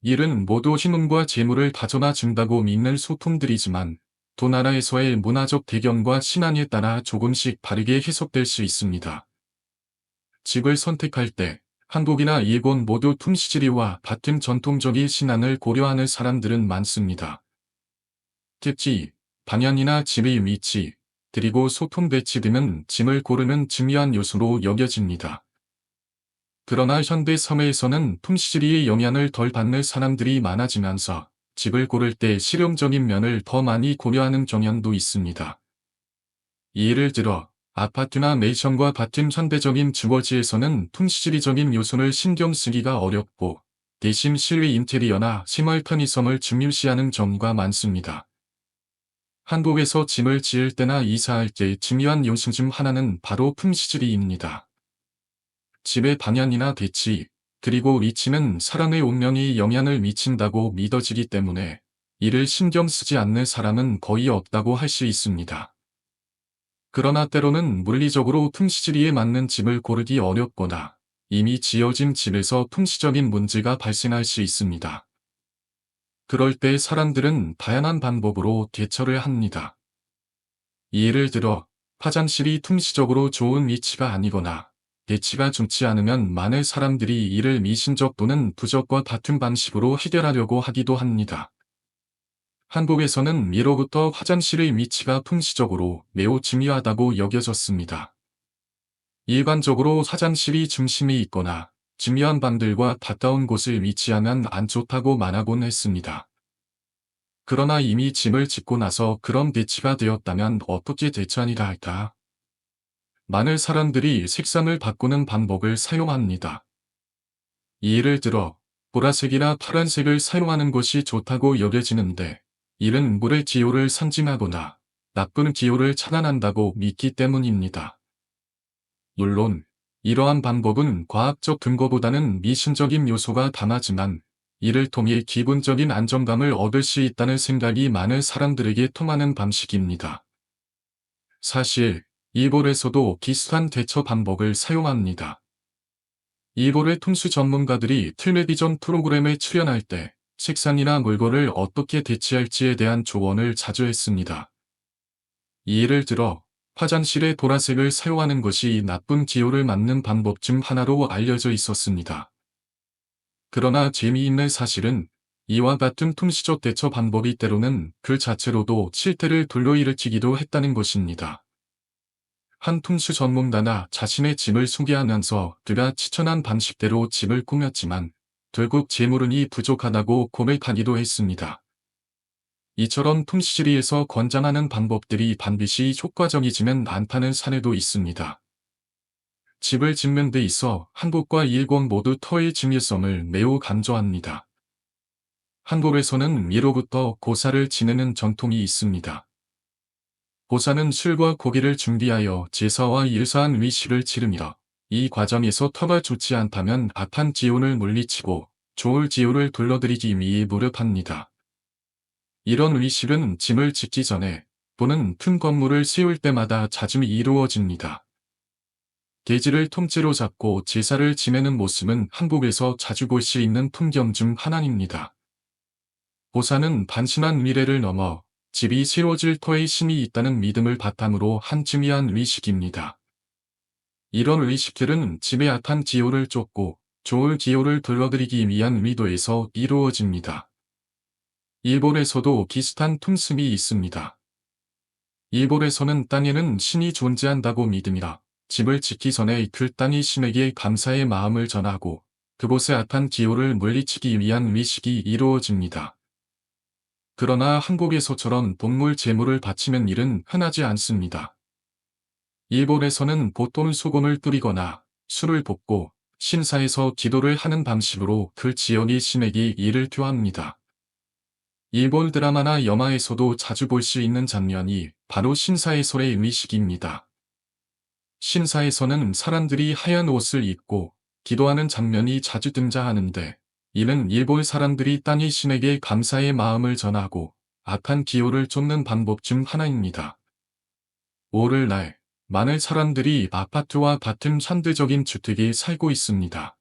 이는 모두 신운과 재물을 가져다 준다고 믿는 소품들이지만 두 나라에서의 문화적 배경과 신앙에 따라 조금씩 다르게 해석될 수 있습니다. 집을 선택할 때 한국이나 일본 모두 tum시지리와 같은 전통적인 신앙을 고려하는 사람들은 많습니다. 특히 방향이나 집의 위치, 그리고 소품 배치 등은 짐을 고르는 중요한 요소로 여겨집니다. 그러나 현대 사회에서는 tum시지리의 영향을 덜 받는 사람들이 많아지면서 집을 고를 때 실용적인 면을 더 많이 고려하는 경향도 있습니다. 예를 들어 아파트나 매션과 같은 현대적인 주거지에서는 tum시지리적인 요소를 신경 쓰기가 어렵고 대신 실외 인테리어나 생활 편의성을 중요시하는 경우가 많습니다. 한국에서 짐을 지을 때나 이사할 때 중요한 요소 중 하나는 바로 tum시지리입니다. 집의 방향이나 배치, 그리고 위치는 사람의 운명에 영향을 미친다고 믿어지기 때문에 이를 신경 쓰지 않는 사람은 거의 없다고 할 수 있습니다. 그러나 때로는 물리적으로 tum시지리에 맞는 집을 고르기 어렵거나 이미 지어진 집에서 tum시적인 문제가 발생할 수 있습니다. 그럴 때 사람들은 다양한 방법으로 대처를 합니다. 예를 들어 화장실이 tum시적으로 좋은 위치가 아니거나 배치가 좋지 않으면 많은 사람들이 이를 미신적 또는 부적과 같은 방식으로 해결하려고 하기도 합니다. 한국에서는 미로부터 화장실의 위치가 풍시적으로 매우 중요하다고 여겨졌습니다. 일반적으로 화장실이 중심에 있거나 중요한 방들과 가까운 곳을 위치하면 안 좋다고 말하곤 했습니다. 그러나 이미 집을 짓고 나서 그런 배치가 되었다면 어떻게 대처하리라 할까? 많은 사람들이 색상을 바꾸는 방법을 사용합니다. 예를 들어 보라색이나 파란색을 사용하는 것이 좋다고 여겨지는데 이는 물의 기호를 상징하거나 나쁜 기호를 차단한다고 믿기 때문입니다. 물론 이러한 방법은 과학적 근거보다는 미신적인 요소가 강하지만 이를 통해 기본적인 안정감을 얻을 수 있다는 생각이 많은 사람들에게 통하는 방식입니다. 사실 일본에서도 비슷한 대처 방법을 사용합니다. 일본의 tum수 전문가들이 텔레비전 프로그램에 출연할 때 색상이나 물건을 어떻게 대체할지에 대한 조언을 자주 했습니다. 예를 들어 화장실에 보라색을 사용하는 것이 나쁜 기호를 막는 방법 중 하나로 알려져 있었습니다. 그러나 재미있는 사실은 이와 같은 tum시적 대처 방법이 때로는 그 자체로도 실태를 불러일으키기도 했다는 것입니다. 한 tum수 전문가나 자신의 집을 소개하면서 그가 추천한 방식대로 집을 꾸몄지만 결국 재물운이 부족하다고 고백하기도 했습니다. 이처럼 tum시지리에서 권장하는 방법들이 반드시 효과적이지는 않다는 사례도 있습니다. 집을 짓는 데 있어 한국과 일본 모두 터의 중요성을 매우 강조합니다. 한국에서는 미로부터 고사를 지내는 전통이 있습니다. 고사는 술과 고기를 준비하여 제사와 일사한 위시를 치르며 이 과정에서 터가 좋지 않다면 악한 기운을 물리치고 좋을 기운을 불러들이기 위해 무렵합니다. 이런 위식은 짐을 짓기 전에 또는 큰 건물을 세울 때마다 자주 이루어집니다. 돼지를 통째로 잡고 제사를 지내는 모습은 한국에서 자주 볼 수 있는 풍경 중 하나입니다. 보사는 단순한 미래를 넘어 집이 세워질 터에 힘이 있다는 믿음을 바탕으로 한 중요한 의식입니다. 이런 의식들은 집의 악한 기호를 쫓고 좋을 기호를 불러들이기 위한 의도에서 이루어집니다. 일본에서도 비슷한 풍습이 있습니다. 일본에서는 땅에는 신이 존재한다고 믿으며 집을 짓기 전에 그 땅의 신에게 감사의 마음을 전하고 그곳의 악한 기호를 물리치기 위한 의식이 이루어집니다. 그러나 한국에서처럼 동물 제물을 바치는 일은 흔하지 않습니다. 일본에서는 보통 소금을 뿌리거나 술을 붓고 신사에서 기도를 하는 방식으로 그 지역의 신에게 일을 표합니다. 일본 드라마나 영화에서도 자주 볼 수 있는 장면이 바로 신사에서의 의식입니다. 신사에서는 사람들이 하얀 옷을 입고 기도하는 장면이 자주 등장하는데, 이는 일본 사람들이 땅의 신에게 감사의 마음을 전하고 악한 기호를 쫓는 방법 중 하나입니다. 오늘날 많은 사람들이 아파트와 같은 현대적인 주택에 살고 있습니다.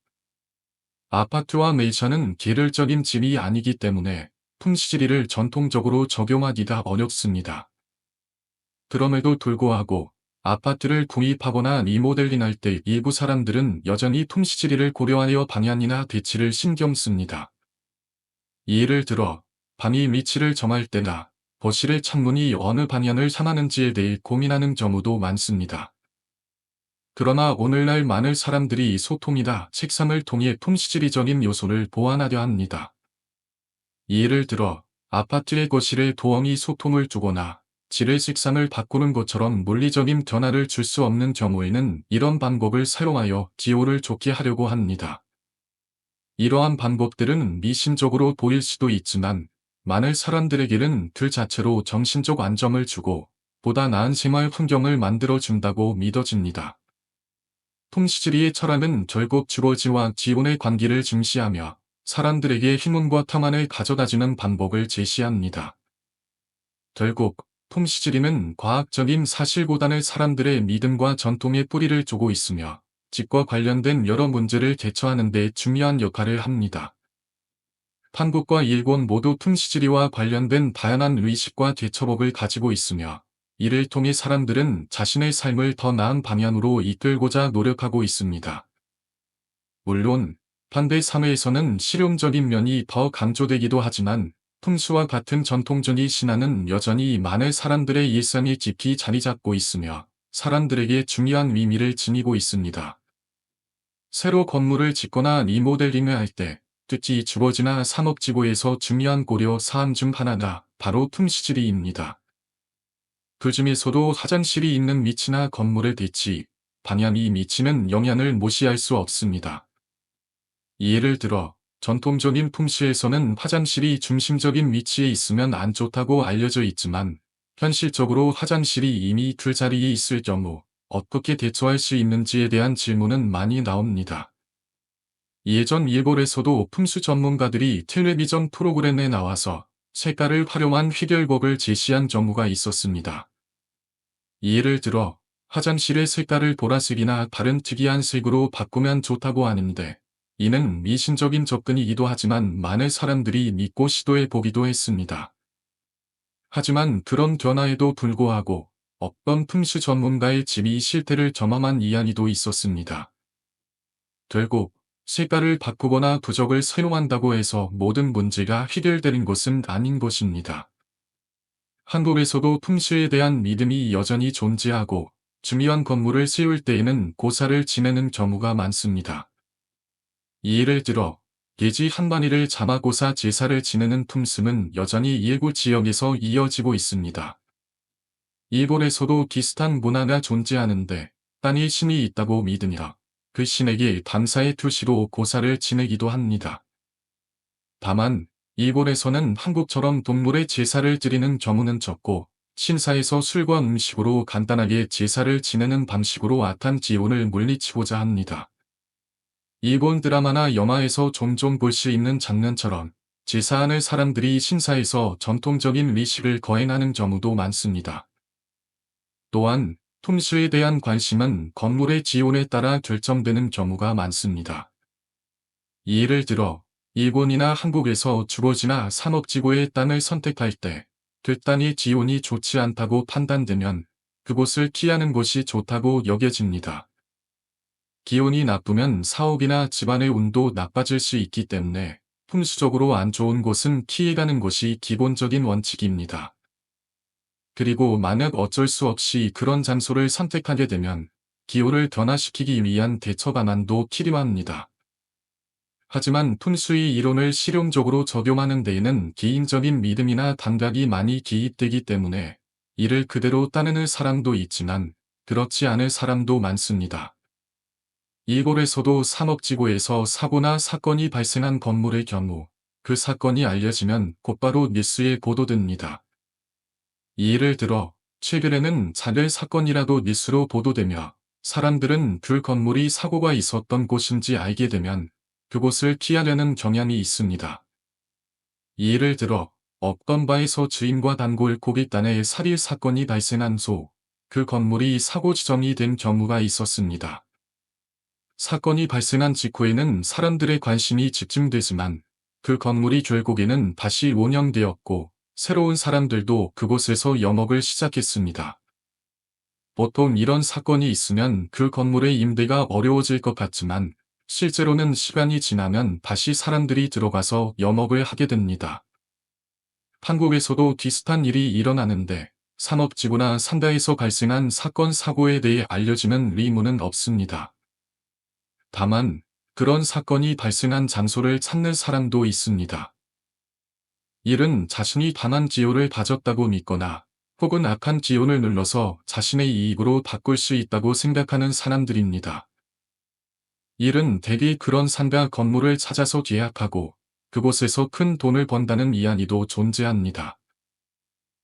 아파트와 매션은 계열적인 집이 아니기 때문에 품시지리를 전통적으로 적용하기가 어렵습니다. 그럼에도 불구하고 아파트를 구입하거나 리모델링할 때 일부 사람들은 여전히 품시지리를 고려하여 방향이나 배치를 신경 씁니다. 예를 들어 방의 위치를 정할 때나 거실의 창문이 어느 방향을 향하는지에 대해 고민하는 경우도 많습니다. 그러나 오늘날 많은 사람들이 소통이나 책상을 통해 품시지리적인 요소를 보완하려 합니다. 예를 들어 아파트의 거실에 도어미 소통을 두거나 지뢰 색상을 바꾸는 것처럼 물리적인 변화를 줄 수 없는 경우에는 이런 방법을 사용하여 기호를 좋게 하려고 합니다. 이러한 방법들은 미심적으로 보일 수도 있지만 많은 사람들에게는 그 자체로 정신적 안정을 주고 보다 나은 생활 환경을 만들어 준다고 믿어집니다. 품시지리의 철학은 결국 주거지와 지원의 관계를 중시하며 사람들에게 힘과 평안을 가져다주는 방법을 제시합니다. 결국 품시지리는 과학적인 사실보다는 사람들의 믿음과 전통에 뿌리를 두고 있으며 집과 관련된 여러 문제를 대처하는 데 중요한 역할을 합니다. 한국과 일본 모두 품시지리와 관련된 다양한 의식과 대처법을 가지고 있으며 이를 통해 사람들은 자신의 삶을 더 나은 방향으로 이끌고자 노력하고 있습니다. 물론 현대 사회에서는 실용적인 면이 더 강조되기도 하지만 풍수와 같은 전통적인 신화는 여전히 많은 사람들의 일상에 깊이 자리 잡고 있으며 사람들에게 중요한 의미를 지니고 있습니다. 새로 건물을 짓거나 리모델링을 할 때 특히 주거지나 상업지구에서 중요한 고려 사항 중 하나가 바로 품시지리입니다. 그 중에서도 화장실이 있는 위치나 건물의 배치, 방향이 미치는 영향을 무시할 수 없습니다. 예를 들어 전통적인 품시에서는 화장실이 중심적인 위치에 있으면 안 좋다고 알려져 있지만 현실적으로 화장실이 이미 그 자리에 있을 경우 어떻게 대처할 수 있는지에 대한 질문은 많이 나옵니다. 예전 일본에서도 품수 전문가들이 텔레비전 프로그램에 나와서 색깔을 활용한 해결법을 제시한 경우가 있었습니다. 예를 들어 화장실의 색깔을 보라색이나 다른 특이한 색으로 바꾸면 좋다고 하는데, 이는 미신적인 접근이기도 하지만 많은 사람들이 믿고 시도해 보기도 했습니다. 하지만 그런 변화에도 불구하고 어떤 풍수 전문가의 집이 실태를 점함한 이야기도 있었습니다. 결국 색깔을 바꾸거나 부적을 사용한다고 해서 모든 문제가 해결되는 것은 아닌 것입니다. 한국에서도 풍수에 대한 믿음이 여전히 존재하고 중요한 건물을 세울 때에는 고사를 지내는 경우가 많습니다. 예를 들어 예지 한반일을 자마고사 제사를 지내는 풍습은 여전히 일부 지역에서 이어지고 있습니다. 일본에서도 비슷한 문화가 존재하는데 땅에 신이 있다고 믿으며 그 신에게 감사의 표시로 고사를 지내기도 합니다. 다만 일본에서는 한국처럼 동물의 제사를 드리는 경우는 적고 신사에서 술과 음식으로 간단하게 제사를 지내는 방식으로 악한 기운을 물리치고자 합니다. 일본 드라마나 영화에서 종종 볼 수 있는 장면처럼 제사하는 사람들이 신사에서 전통적인 의식을 거행하는 경우도 많습니다. 또한 품수에 대한 관심은 건물의 지온에 따라 결정되는 경우가 많습니다. 예를 들어 일본이나 한국에서 주거지나 산업지구의 땅을 선택할 때 그 땅의 지온이 좋지 않다고 판단되면 그곳을 피하는 것이 좋다고 여겨집니다. 기온이 나쁘면 사업이나 집안의 운도 나빠질 수 있기 때문에 풍수적으로 안 좋은 곳은 피해가는 것이 기본적인 원칙입니다. 그리고 만약 어쩔 수 없이 그런 장소를 선택하게 되면 기후를 변화시키기 위한 대처 방안도 필요합니다. 하지만 푼수이 이론을 실용적으로 적용하는 데에는 개인적인 믿음이나 감각이 많이 개입되기 때문에 이를 그대로 따르는 사람도 있지만 그렇지 않을 사람도 많습니다. 일본에서도 산업지구에서 사고나 사건이 발생한 건물의 경우 그 사건이 알려지면 곧바로 뉴스에 보도됩니다. 예를 들어 최근에는 작은 사건이라도 뉴스로 보도되며 사람들은 그 건물이 사고가 있었던 곳인지 알게 되면 그곳을 피하려는 경향이 있습니다. 예를 들어 어떤 바에서 주인과 단골 고객단의 살인 사건이 발생한 소, 그 건물이 사고 지정이 된 경우가 있었습니다. 사건이 발생한 직후에는 사람들의 관심이 집중되지만 그 건물이 결국에는 다시 운영되었고 새로운 사람들도 그곳에서 영업을 시작했습니다. 보통 이런 사건이 있으면 그 건물의 임대가 어려워질 것 같지만 실제로는 시간이 지나면 다시 사람들이 들어가서 영업을 하게 됩니다. 한국에서도 비슷한 일이 일어나는데 산업지구나 상가에서 발생한 사건 사고에 대해 알려지는 의무는 없습니다. 다만 그런 사건이 발생한 장소를 찾는 사람도 있습니다. 이는 자신이 단한 기호를 가졌다고 믿거나 혹은 악한 기운을 눌러서 자신의 이익으로 바꿀 수 있다고 생각하는 사람들입니다. 일은 대개 그런 상가 건물을 찾아서 계약하고 그곳에서 큰 돈을 번다는 이야기도 존재합니다.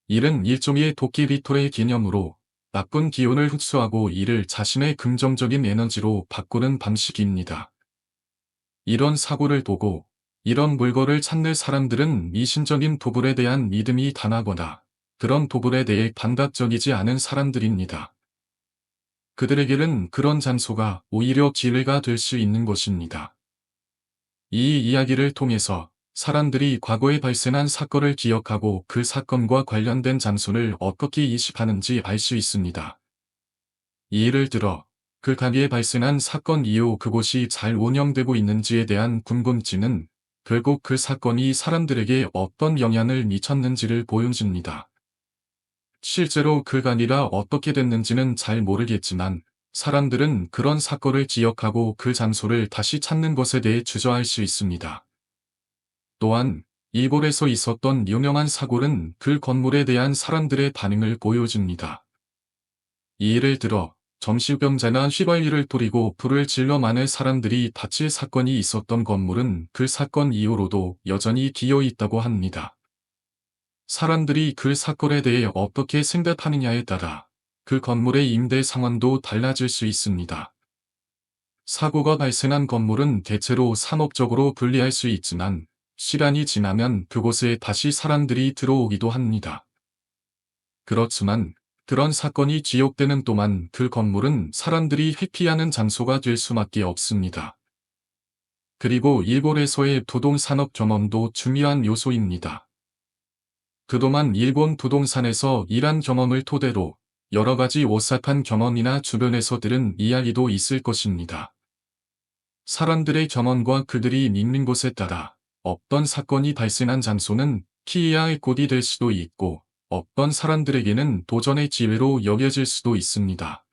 일은 일종의 도끼비토의 개념으로 나쁜 기운을 흡수하고 이를 자신의 긍정적인 에너지로 바꾸는 방식입니다. 이런 사고를 보고 이런 물건을 찾는 사람들은 미신적인 도굴에 대한 믿음이 강하거나 그런 도굴에 대해 반각적이지 않은 사람들입니다. 그들에게는 그런 장소가 오히려 기회가 될 수 있는 것입니다. 이 이야기를 통해서 사람들이 과거에 발생한 사건을 기억하고 그 사건과 관련된 장소를 어떻게 인식하는지 알 수 있습니다. 예를 들어 그 가게에 발생한 사건 이후 그곳이 잘 운영되고 있는지에 대한 궁금증은 결국 그 사건이 사람들에게 어떤 영향을 미쳤는지를 보여줍니다. 실제로 그 가게가 어떻게 됐는지는 잘 모르겠지만 사람들은 그런 사건을 기억하고 그 장소를 다시 찾는 것에 대해 주저할 수 있습니다. 또한 일본에서 있었던 유명한 사고는 그 건물에 대한 사람들의 반응을 보여줍니다. 예를 들어 정신병자나 휘발유를 뿌리고 불을 질러 많은 사람들이 다칠 사건이 있었던 건물은 그 사건 이후로도 여전히 기어 있다고 합니다. 사람들이 그 사건에 대해 어떻게 생각하느냐에 따라 그 건물의 임대 상황도 달라질 수 있습니다. 사고가 발생한 건물은 대체로 산업적으로 분리할 수 있지만 시간이 지나면 그곳에 다시 사람들이 들어오기도 합니다. 그렇지만 그런 사건이 지속되는 동안 그 건물은 사람들이 회피하는 장소가 될 수밖에 없습니다. 그리고 일본에서의 부동산업 경험도 중요한 요소입니다. 그동안 일본 부동산에서 일한 경험을 토대로 여러 가지 오싹한 경험이나 주변에서 들은 이야기도 있을 것입니다. 사람들의 경험과 그들이 믿는 것에 따라 어떤 사건이 발생한 장소는 피해야 할 곳이 될 수도 있고 어떤 사람들에게는 도전의 기회로 여겨질 수도 있습니다.